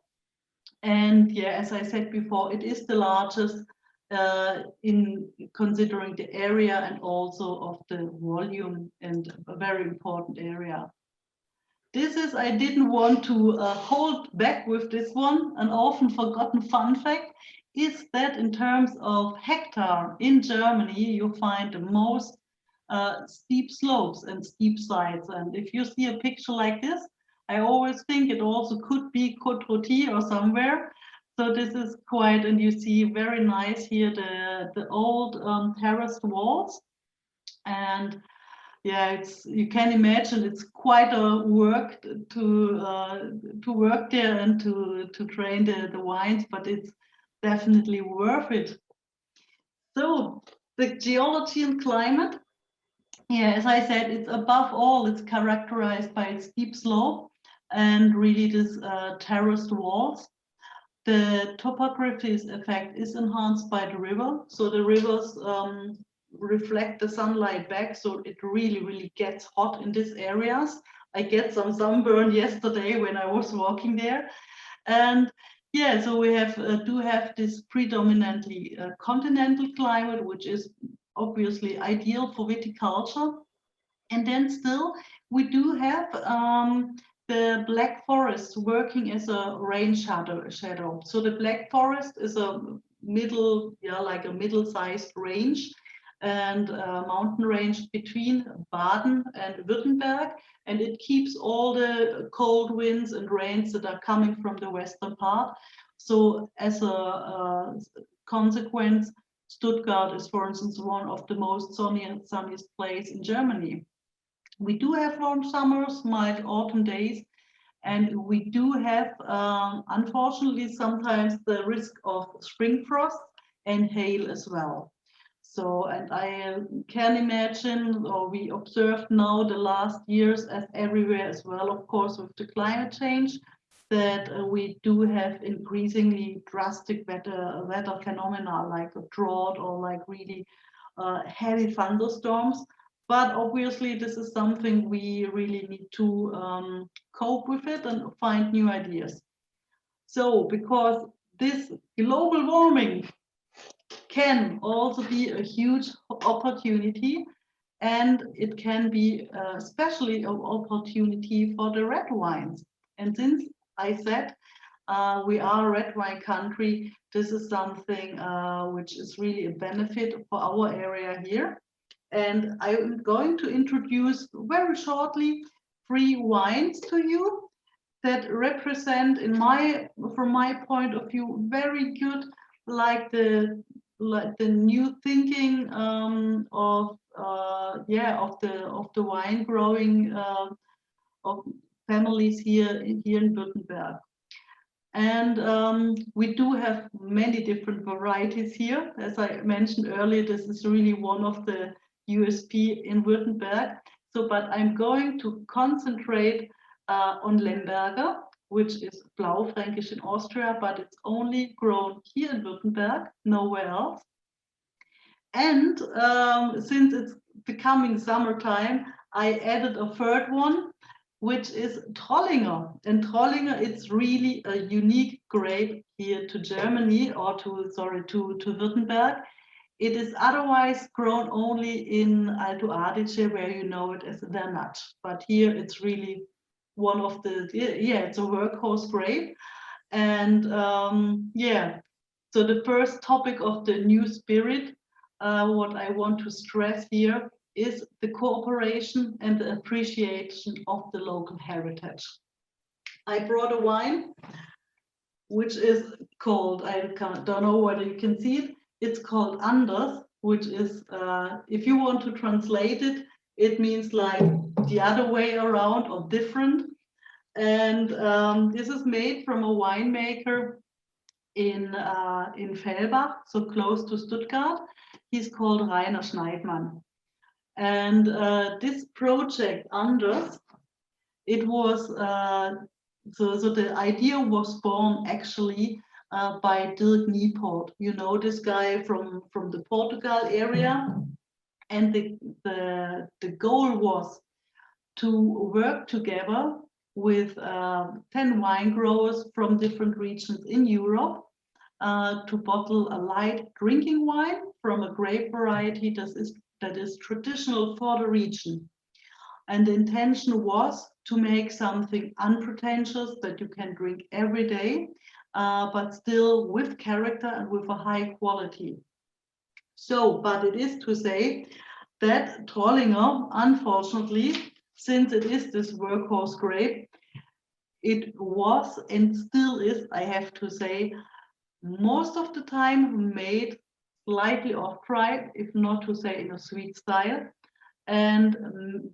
And yeah, as I said before, it is the largest in considering the area and also of the volume, and a very important area. This is, I didn't want to hold back with this one. An often forgotten fun fact is that in terms of hectare in Germany, you find the most steep slopes and steep sides. And if you see a picture like this, I always think it also could be Côte-Rôtie or somewhere. So this is quite, and you see very nice here, the old terraced walls. And yeah, it's, you can imagine it's quite a work to work there and to train the wines, but it's definitely worth it. So the geology and climate, yeah, as I said, it's above all, it's characterized by its steep slope and really this terraced walls. The topography's effect is enhanced by the river. So the rivers reflect the sunlight back, so it really gets hot in these areas. I get some sunburn yesterday when I was walking there. And yeah, so we have do have this predominantly continental climate, which is obviously ideal for viticulture. And then still we do have the Black Forest working as a rain shadow. So the Black Forest is a middle, yeah, like a middle-sized range and mountain range between Baden and Württemberg, and it keeps all the cold winds and rains that are coming from the western part. So as a consequence, Stuttgart is, for instance, one of the most sunniest places in Germany. We do have warm summers, mild autumn days, and we do have, unfortunately, sometimes the risk of spring frost and hail as well. So, and I can imagine, or we observed now the last years, as everywhere as well, of course, with the climate change, that we do have increasingly drastic weather phenomena like a drought or like really heavy thunderstorms. But obviously, this is something we really need to cope with it and find new ideas. So, because this global warming can also be a huge opportunity, and it can be especially an opportunity for the red wines. And since I said we are a red wine country, this is something which is really a benefit for our area here. And I'm going to introduce very shortly 3 wines to you that represent, from my point of view, very good, like the new thinking of the wine growing of families here in Württemberg. And we do have many different varieties here. As I mentioned earlier, this is really one of the USP in Württemberg. So, but I'm going to concentrate on Lemberger, which is Blaufränkisch in Austria, but it's only grown here in Württemberg, nowhere else. And since it's becoming summertime, I added a third one, which is Trollinger. And Trollinger, it's really a unique grape here to Germany, or to Württemberg. It is otherwise grown only in Alto Adige, where you know it as a Vernat. But here it's really one of the, yeah, it's a workhorse grape. And yeah, So the first topic of the new spirit, what I want to stress here, is the cooperation and the appreciation of the local heritage. I brought a wine which is called, don't know whether you can see it, it's called Anders, which is, if you want to translate it, it means like the other way around or different. And this is made from a winemaker in Fellbach, so close to Stuttgart. He's called Rainer Schneidmann. And this project, Anders, it was, so the idea was born actually by Dirk Niepoort. You know this guy from the Portugal area. And the goal was to work together with 10 wine growers from different regions in Europe to bottle a light drinking wine from a grape variety that is traditional for the region. And the intention was to make something unpretentious that you can drink every day, but still with character and with a high quality. So, but it is to say that Trollinger, unfortunately, since it is this workhorse grape, it was and still is, I have to say, most of the time made slightly off-dry, if not to say in a sweet style. And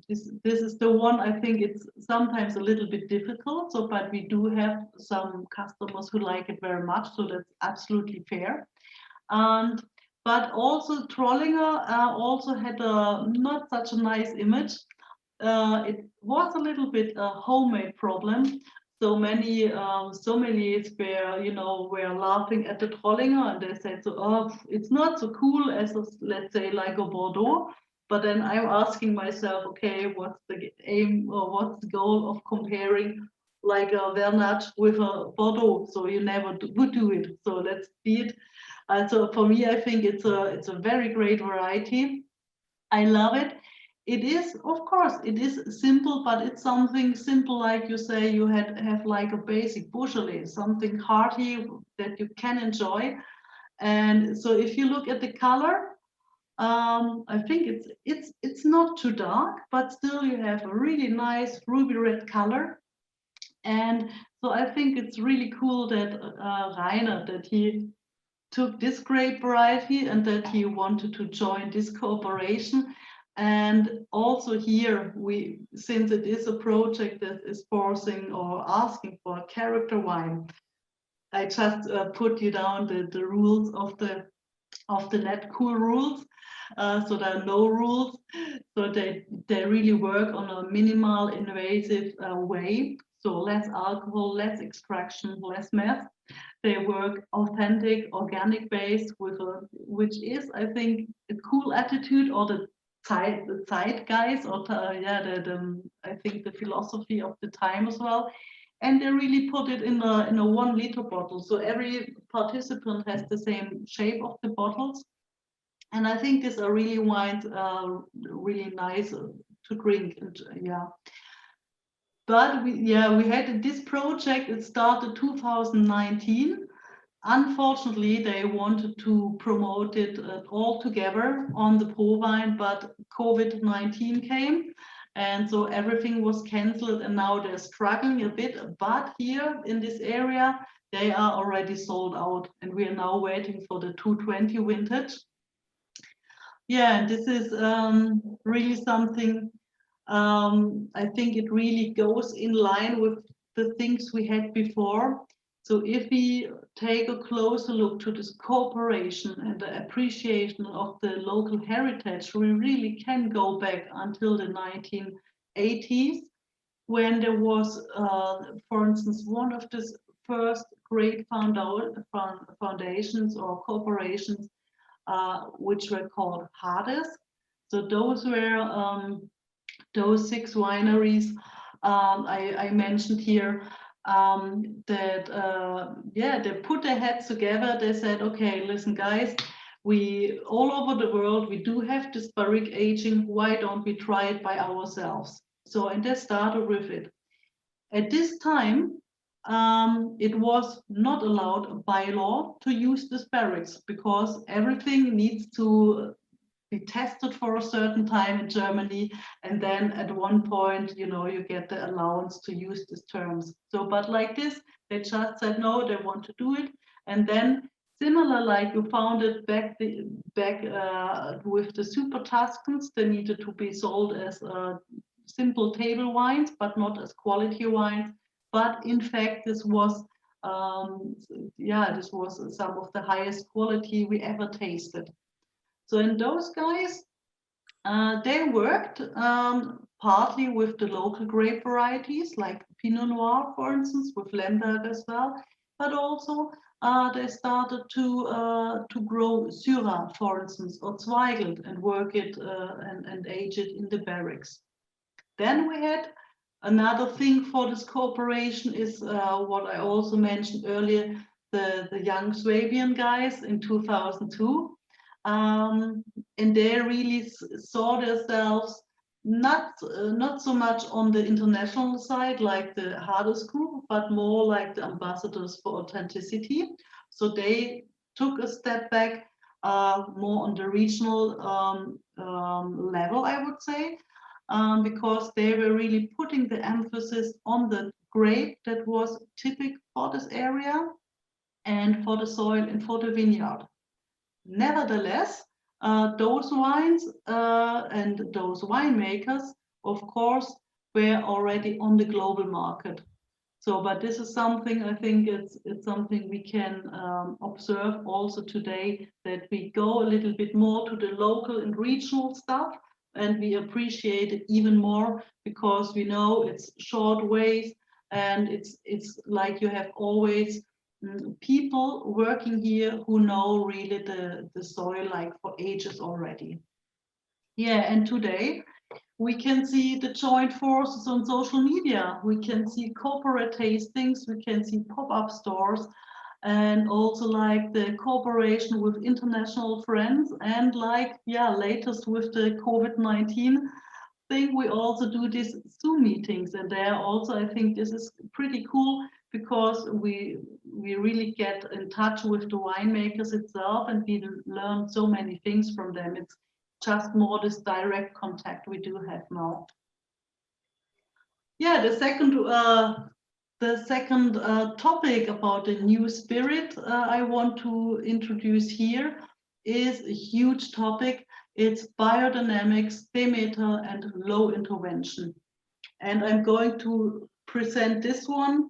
this is the one, I think it's sometimes a little bit difficult, so but we do have some customers who like it very much, so that's absolutely fair. And but also Trollinger also had a not such a nice image. It was a little bit a homemade problem. So many sommeliers were laughing at the Trollinger, and they said, so, oh, it's not so cool as let's say like a Bordeaux. But then I'm asking myself, okay, what's the aim or what's the goal of comparing like a Vernat with a Bordeaux? So you never would do it. So let's see it. So for me, I think it's a very great variety. I love it. It is, of course, it is simple, but it's something simple, like you say, you have like a basic Beaujolais, something hearty that you can enjoy. And so if you look at the color, I think it's not too dark, but still you have a really nice ruby red color. And so I think it's really cool that Rainer, that he took this grape variety and that he wanted to join this cooperation. And also here, since it is a project that is forcing or asking for a character wine, I just put you down the rules of the net cool rules. So there are no rules. So they really work on a minimal invasive way. So less alcohol, less extraction, less meth. They work authentic, organic based with which is, I think, a cool attitude, or the zeitgeist, or I think the philosophy of the time as well. And they really put it in a 1 liter bottle. So every participant has the same shape of the bottles. And I think these are really wines, really nice to drink. And, yeah. But we had this project, it started 2019. Unfortunately, they wanted to promote it all together on the ProWein, but COVID-19 came. And so everything was cancelled, and now they're struggling a bit. But here in this area, they are already sold out, and we are now waiting for the 220 vintage. Yeah, this is really something. I think it really goes in line with the things we had before. So if we take a closer look to this cooperation and the appreciation of the local heritage, we really can go back until the 1980s, when there was, for instance, one of the first great foundations or corporations, which were called Hades. So those were those 6 wineries I mentioned here. That they put their heads together. They said, okay, listen guys, we all over the world, we do have this barrique aging, why don't we try it by ourselves? So, and they started with it. At this time, it was not allowed by law to use this barracks because everything needs to be tested for a certain time in Germany, and then at one point, you know, you get the allowance to use these terms. So, but like this, they just said no, they want to do it, and then similar like you found it back with the Super Tuscans, they needed to be sold as simple table wines, but not as quality wines. But in fact, this was this was some of the highest quality we ever tasted. So in those guys, they worked partly with the local grape varieties like Pinot Noir, for instance, with Lemberger as well, but also they started to grow Syrah, for instance, or Zweigelt, and work it and age it in the barracks. Then we had another thing for this cooperation is what I also mentioned earlier, the young Swabian guys in 2002. And they really saw themselves not so much on the international side like the Hades group, but more like the ambassadors for authenticity. So they took a step back, more on the regional level, I would say, because they were really putting the emphasis on the grape that was typical for this area and for the soil and for the vineyard. Nevertheless, those wines and those winemakers, of course, were already on the global market. So, but this is something, I think it's something we can observe also today, that we go a little bit more to the local and regional stuff, and we appreciate it even more because we know it's short ways, and it's like you have always people working here who know really the soil like for ages already. Yeah, and today we can see the joint forces on social media. We can see corporate tastings, we can see pop-up stores, and also like the cooperation with international friends, and like, yeah, latest with the COVID-19 thing, we also do these Zoom meetings, and there also, I think this is pretty cool because we really get in touch with the winemakers itself, and we learn so many things from them. It's just more this direct contact we do have now. Yeah, the second topic about the new spirit I want to introduce here is a huge topic. It's biodynamics, Demeter, and low intervention. And I'm going to present this one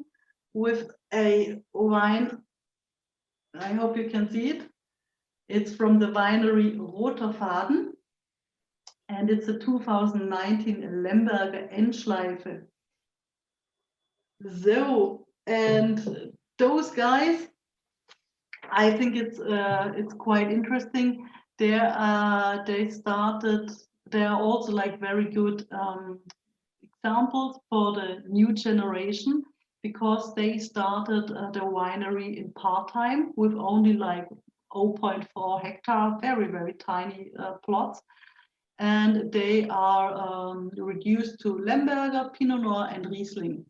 with a wine. I hope you can see it. It's from the winery Roter Faden, and it's a 2019 Lemberger Endschleife. So, and those guys, I think it's quite interesting. They are also like very good examples for the new generation, because they started the winery in part-time with only like 0.4 hectare, very tiny plots, and they are reduced to Lemberger, Pinot Noir, and Riesling.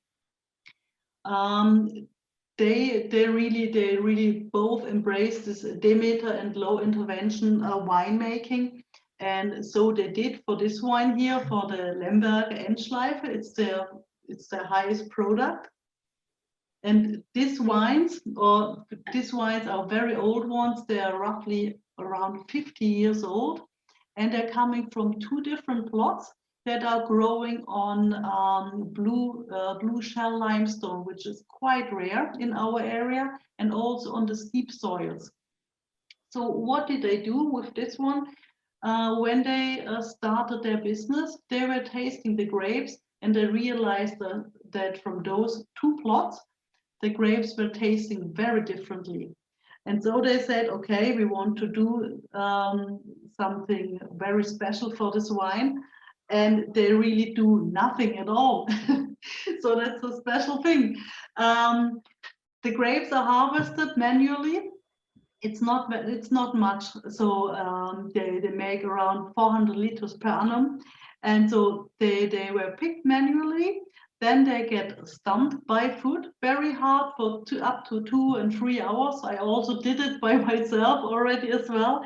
They really both embrace this Demeter and low intervention winemaking, and so they did for this wine here, for the Lemberger Endschleife. It's their highest product, and these wines are very old ones. They are roughly around 50 years old, and they're coming from two different plots that are growing on blue shell limestone, which is quite rare in our area, and also on the steep soils. So what did they do with this one? When they started their business, they were tasting the grapes, and they realized that from those two plots, the grapes were tasting very differently. And so they said, okay, we want to do something very special for this wine. And they really do nothing at all. So that's a special thing. The grapes are harvested manually. It's not much. So they make around 400 liters per annum. And so they were picked manually. Then they get stunned by food very hard for up to 2 and 3 hours. I also did it by myself already as well.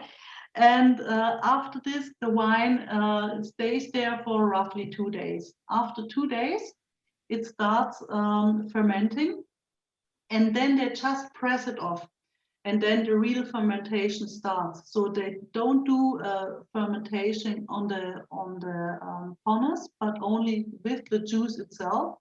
And after this, the wine stays there for roughly 2 days. After 2 days, it starts fermenting, and then they just press it off. And then the real fermentation starts. So they don't do fermentation on the furnace, but only with the juice itself,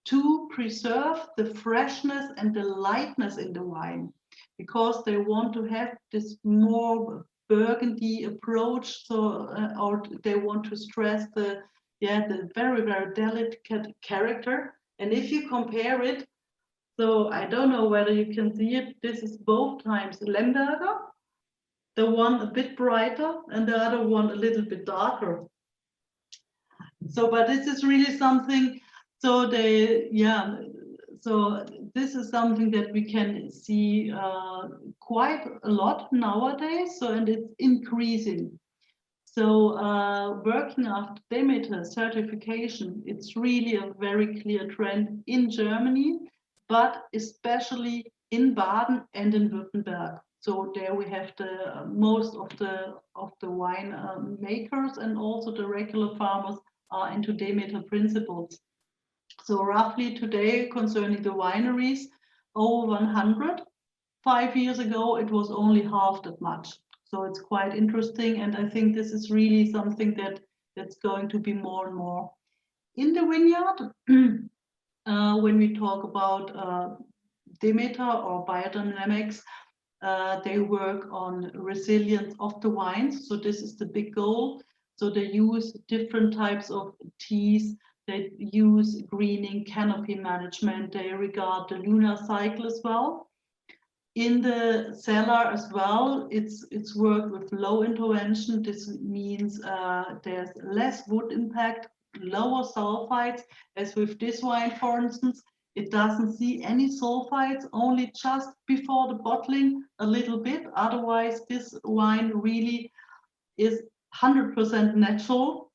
to preserve the freshness and the lightness in the wine, because they want to have this more burgundy approach. So or they want to stress the very, very delicate character. And if you compare it, so I don't know whether you can see it. This is both times Lemberger, the one a bit brighter and the other one a little bit darker. So, but this is really something. So so this is something that we can see quite a lot nowadays. So, and it's increasing. So working after Demeter certification, it's really a very clear trend in Germany, but especially in Baden and in Württemberg. So there we have the most of the wine makers, and also the regular farmers are into Demeter principles. So roughly today, concerning the wineries, over 100. 5 years ago, it was only half that much. So it's quite interesting, and I think this is really something that's going to be more and more in the vineyard. When we talk about Demeter or biodynamics, they work on resilience of the wines. So this is the big goal. So they use different types of teas. They use greening, canopy management. They regard the lunar cycle as well. In the cellar as well, it's worked with low intervention. This means there's less wood impact, lower sulfites, as with this wine, for instance. It doesn't see any sulfites, only just before the bottling a little bit. Otherwise, this wine really is 100% natural.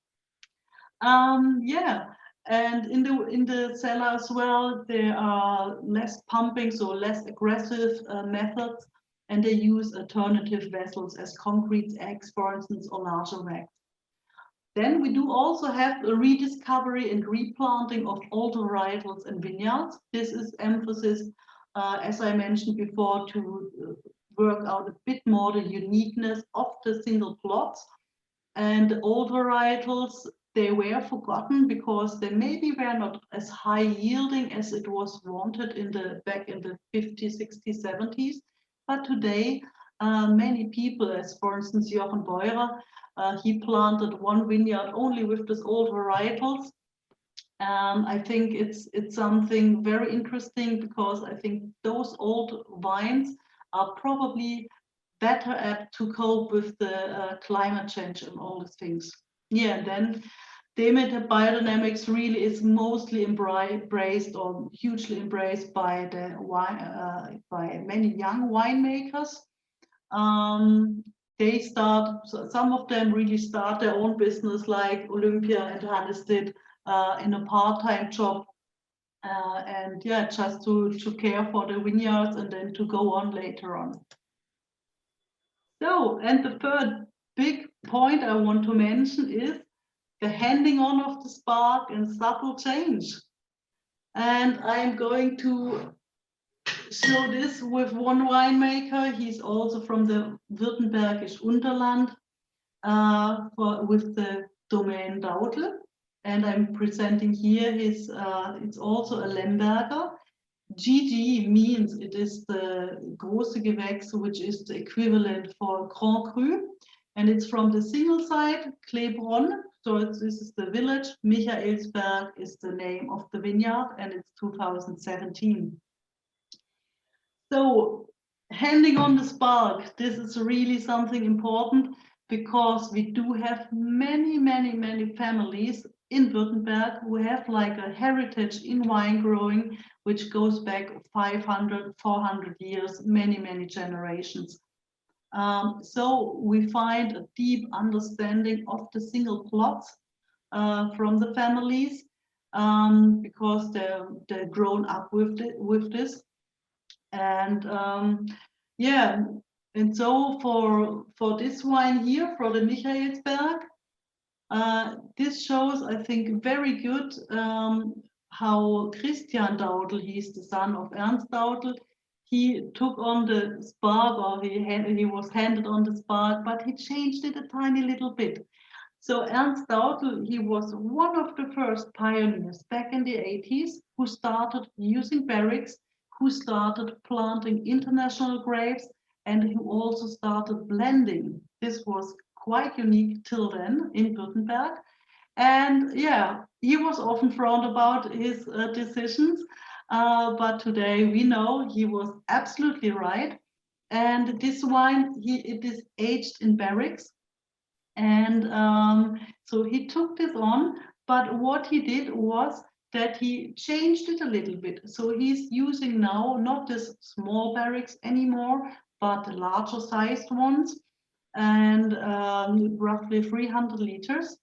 And in the cellar as well, there are less pumping, so less aggressive methods, and they use alternative vessels as concrete eggs, for instance, or larger wax. Then we do also have a rediscovery and replanting of old varietals and vineyards. This is emphasis, as I mentioned before, to work out a bit more the uniqueness of the single plots. And old varietals, they were forgotten because they maybe were not as high yielding as it was wanted back in the 50s, 60s, 70s. But today, many people, as for instance Jochen Beurer, he planted one vineyard only with this old varietals. I think it's something very interesting, because I think those old vines are probably better apt to cope with the climate change and all these things. Yeah, and then Demeter biodynamics really is mostly embraced or hugely embraced by the by many young winemakers. They start, some of them really start their own business, like Olympia and Hannes did, in a part-time job, and yeah, just to care for the vineyards and then to go on later on. So, and the third big point I want to mention is the handing on of the spark and subtle change. And I'm going to show this with one winemaker. He's also from the Württembergisch Unterland with the domain Dautel. And I'm presenting here his, it's also a Lemberger. GG means it is the große Gewächs, which is the equivalent for Grand Cru. And it's from the single site, Klebronn. So this is the village. Michaelsberg is the name of the vineyard, and it's 2017. So handing on the spark, this is really something important, because we do have many, many, many families in Württemberg who have like a heritage in wine growing, which goes back 500, 400 years, many, many generations. So we find a deep understanding of the single plots from the families. because they're grown up with this. And yeah, and so for this wine here, for the Michaelsberg, this shows, I think, very good how Christian Daudl, he's the son of Ernst Daudl, he took on the spark, or he was handed on the spark, but he changed it a tiny little bit. So Ernst Daudl, he was one of the first pioneers back in the 80s who started using barriques, who started planting international grapes, and who also started blending. This was quite unique till then in Württemberg. And yeah, he was often frowned about his decisions, but today we know he was absolutely right. And this wine, it is aged in barriques. And so he took this on, but what he did was that he changed it a little bit. So he's using now not this small barriques anymore, but the larger sized ones, and roughly 300 liters.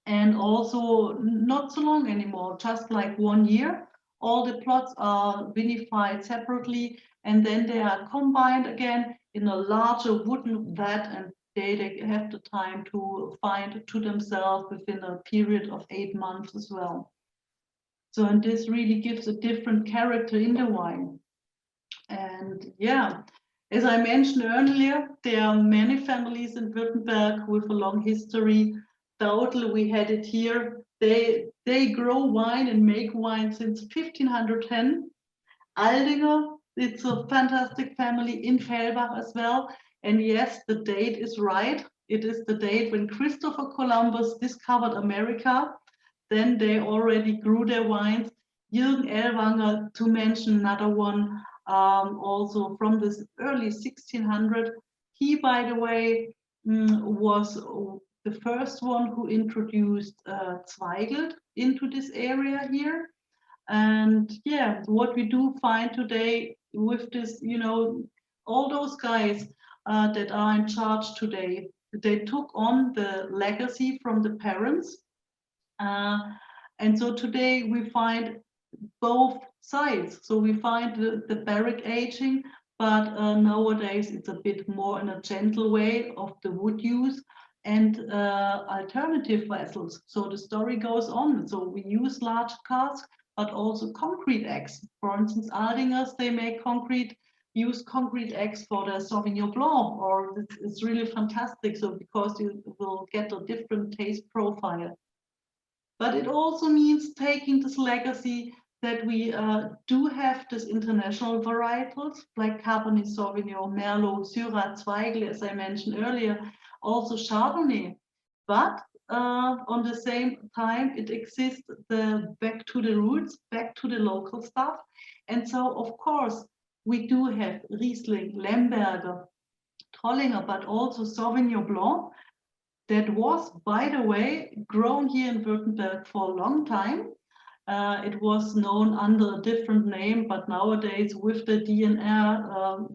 And also not so long anymore, just like 1 year. All the plots are vinified separately, and then they are combined again in a larger wooden vat, and they have the time to find to themselves within a period of 8 months as well. So, and this really gives a different character in the wine. And yeah, as I mentioned earlier, there are many families in Württemberg with a long history. Daudl, we had it here. They grow wine and make wine since 1510. Aldinger, it's a fantastic family in Fellbach as well. And yes, the date is right. It is the date when Christopher Columbus discovered America. Then they already grew their wines. Jürgen Ellwanger, to mention another one, also from this early 1600. He, by the way, was the first one who introduced Zweigelt into this area here. And yeah, what we do find today with this, you know, all those guys that are in charge today, they took on the legacy from the parents. And so today we find both sides. So we find the barrique aging, but nowadays it's a bit more in a gentle way of the wood use and alternative vessels. So the story goes on. So we use large casks, but also concrete eggs. For instance, Aldingers, they make use concrete eggs for the Sauvignon Blanc, or it's really fantastic. So because you will get a different taste profile. But it also means taking this legacy that we do have this international varietals like Cabernet Sauvignon, Merlot, Syrah, Zweigel, as I mentioned earlier, also Chardonnay. But on the same time, it exists back to the roots, back to the local stuff. And so, of course, we do have Riesling, Lemberger, Trollinger, but also Sauvignon Blanc. That was, by the way, grown here in Württemberg for a long time. It was known under a different name, but nowadays with the DNR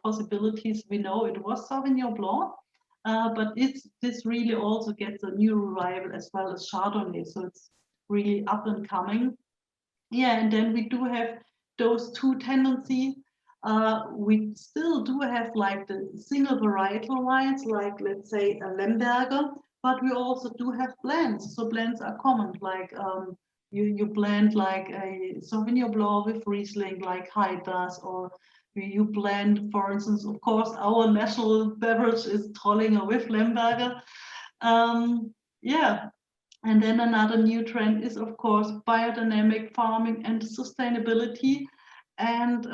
possibilities, we know it was Sauvignon Blanc. But this really also gets a new revival as well as Chardonnay. So it's really up and coming. Yeah, and then we do have those two tendencies. We still do have like the single varietal wines, like let's say a Lemberger, but we also do have blends. So blends are common, like you blend like a Sauvignon Blanc with Riesling, like Hyde does, or you blend, for instance, of course, our national beverage is Trollinger with Lemberger. Yeah. And then another new trend is, of course, biodynamic farming and sustainability. And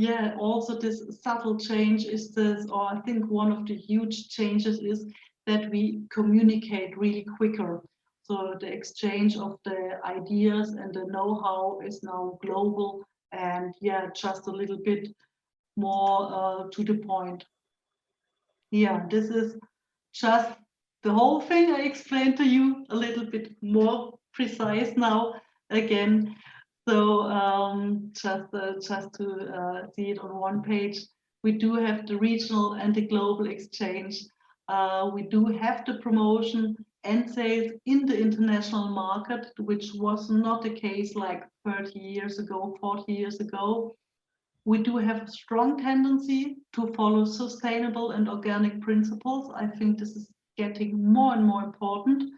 yeah, also this subtle change is this, or I think one of the huge changes is that we communicate really quicker. So the exchange of the ideas and the know-how is now global, and yeah, just a little bit more to the point. Yeah, this is just the whole thing I explained to you, a little bit more precise now again. So just to see it on one page, we do have the regional and the global exchange. We do have the promotion, and sales in the international market, which was not the case like 30 years ago, 40 years ago. We do have a strong tendency to follow sustainable and organic principles. I think this is getting more and more important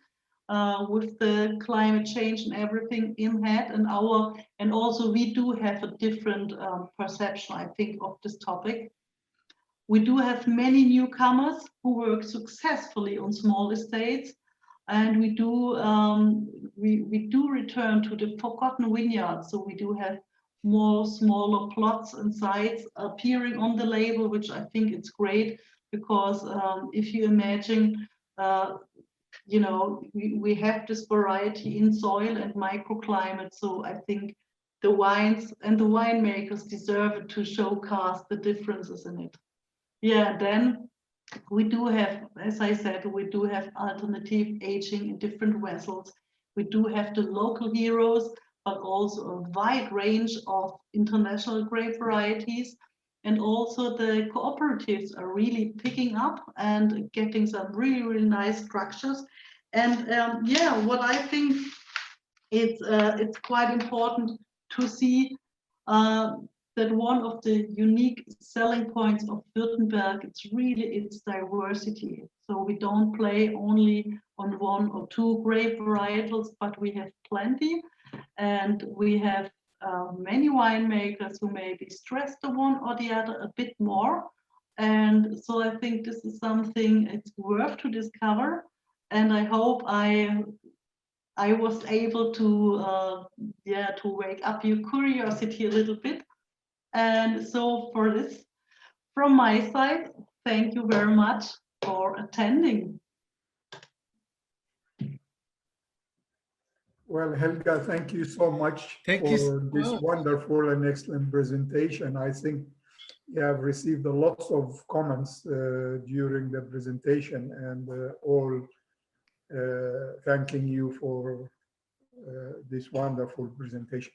with the climate change and everything in head, and also we do have a different perception, I think, of this topic. We do have many newcomers who work successfully on small estates, and we do return to the forgotten vineyards. So we do have more smaller plots and sites appearing on the label, which I think it's great, because if you imagine, you know, we have this variety in soil and microclimate. So I think the wines and the winemakers deserve to showcase the differences in it. Yeah, then we do have, as I said, we do have alternative aging in different vessels. We do have the local heroes, but also a wide range of international grape varieties. And also the cooperatives are really picking up and getting some really, really nice structures. And yeah, what I think it's quite important to see that one of the unique selling points of Württemberg, it's really its diversity. So we don't play only on one or two grape varietals, but we have plenty. And we have many winemakers who maybe stress the one or the other a bit more. And so I think this is something it's worth to discover. And I hope I was able to wake up your curiosity a little bit. And so for this, from my side, thank you very much for attending. Well, Helga, thank you so much for this wonderful and excellent presentation. I think you have received a lot of comments during the presentation, and all thanking you for this wonderful presentation.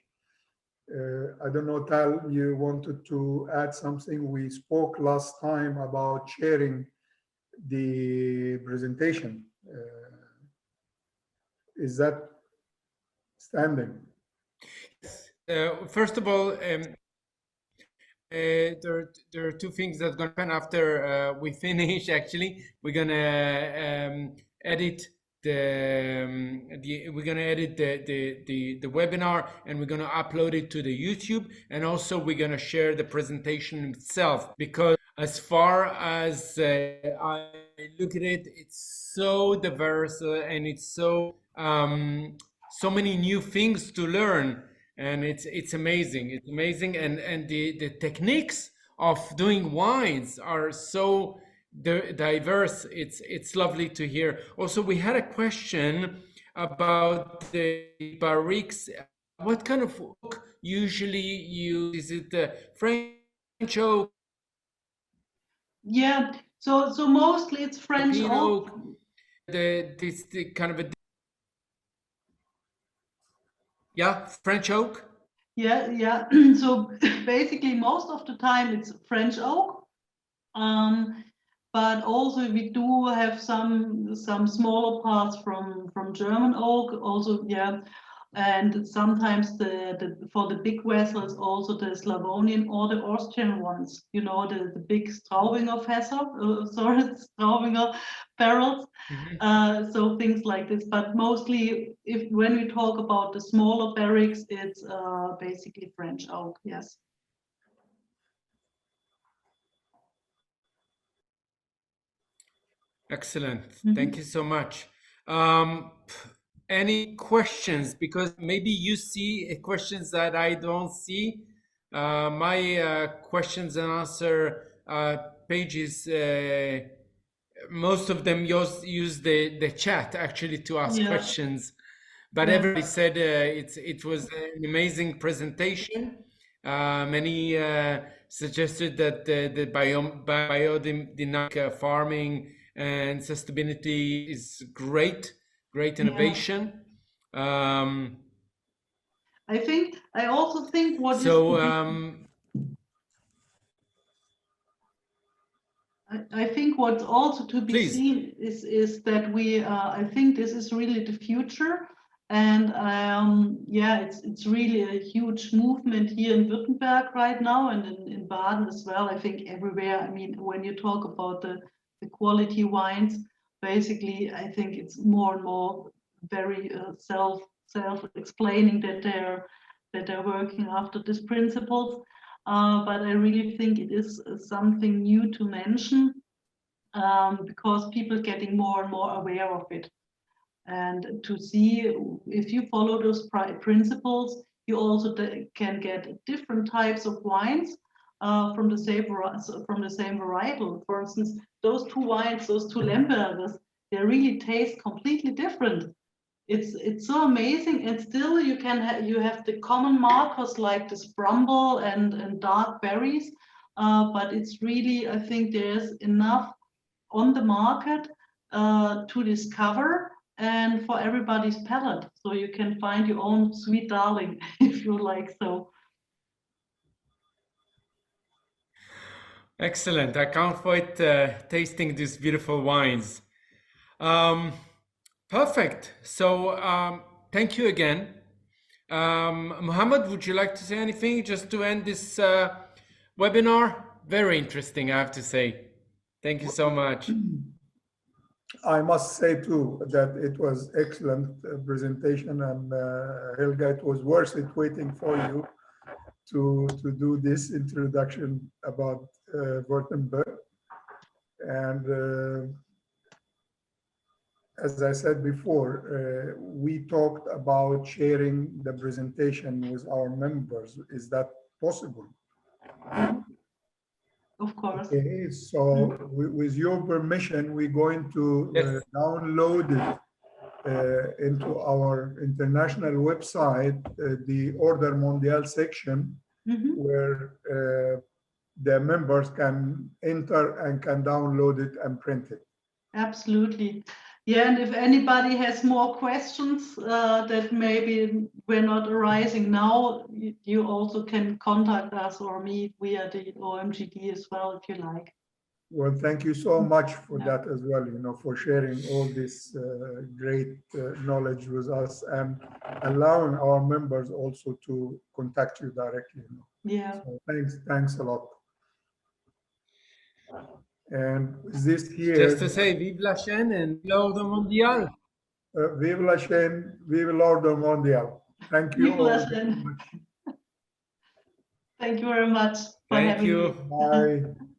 I don't know, Tal, you wanted to add something? We spoke last time about sharing the presentation. Is that standing? First of all, there are two things that are going to happen after we finish. Actually, we're going to edit we're going to edit the webinar, and we're going to upload it to the YouTube, and also we're going to share the presentation itself, because as far as I look at it, it's so diverse and it's so many new things to learn, and it's amazing. It's amazing, and the techniques of doing wines are so diverse. It's lovely to hear. Also, we had a question about the barriques. What kind of oak usually you use? Is it French oak? Yeah, so mostly it's French oak. This kind of a, yeah, French oak. Yeah. So basically, most of the time it's French oak. But also we do have some smaller parts from German oak also, yeah. And sometimes for the big vessels also the Slavonian or the Austrian ones, you know, the big Straubinger Straubinger barrels. Mm-hmm. So things like this, but mostly when we talk about the smaller barriques, it's basically French oak, yes. Excellent. Thank you so much. Any questions? Because maybe you see questions that I don't see. My questions and answer pages, most of them use the chat actually to ask questions. But everybody said it was an amazing presentation. Many suggested that the biodynamic farming and sustainability is great innovation. I also think what I think what's also to be Please. seen is that we I think this is really the future, and yeah, it's really a huge movement here in Württemberg right now, and in Baden as well. I think everywhere. I mean, when you talk about the quality wines, basically, I think it's more and more very self-explaining that they're working after these principles. But I really think it is something new to mention, because people are getting more and more aware of it. And to see if you follow those principles, you also can get different types of wines from the same varietal. For instance, those two wines, those two Lembergers, they really taste completely different. It's so amazing, and still you have the common markers like this bramble and dark berries, but it's really, I think there's enough on the market to discover and for everybody's palate, so you can find your own sweet darling if you like so. Excellent. I can't wait tasting these beautiful wines. Perfect. So thank you again. Mohammed, would you like to say anything just to end this webinar? Very interesting, I have to say. Thank you so much. I must say too that it was excellent presentation, and Helga, it was worth it waiting for you to do this introduction about Württemberg. And as I said before, we talked about sharing the presentation with our members. Is that possible? Of course. Okay, so with your permission, we're going to download it into our international website, the Order Mondial section, where the members can enter and can download it and print it. Absolutely. Yeah, and if anybody has more questions that maybe we're not arising now, you also can contact us or me via the OMGD as well, if you like. Well, thank you so much for that as well, for sharing all this great knowledge with us and allowing our members also to contact you directly. Yeah. So thanks a lot. And with this here, just to say, vive la chaîne and l'ordre mondial. Vive la chaîne, vive l'ordre mondial. Thank you all very much. Thank you very much for Thank having you. me. Bye.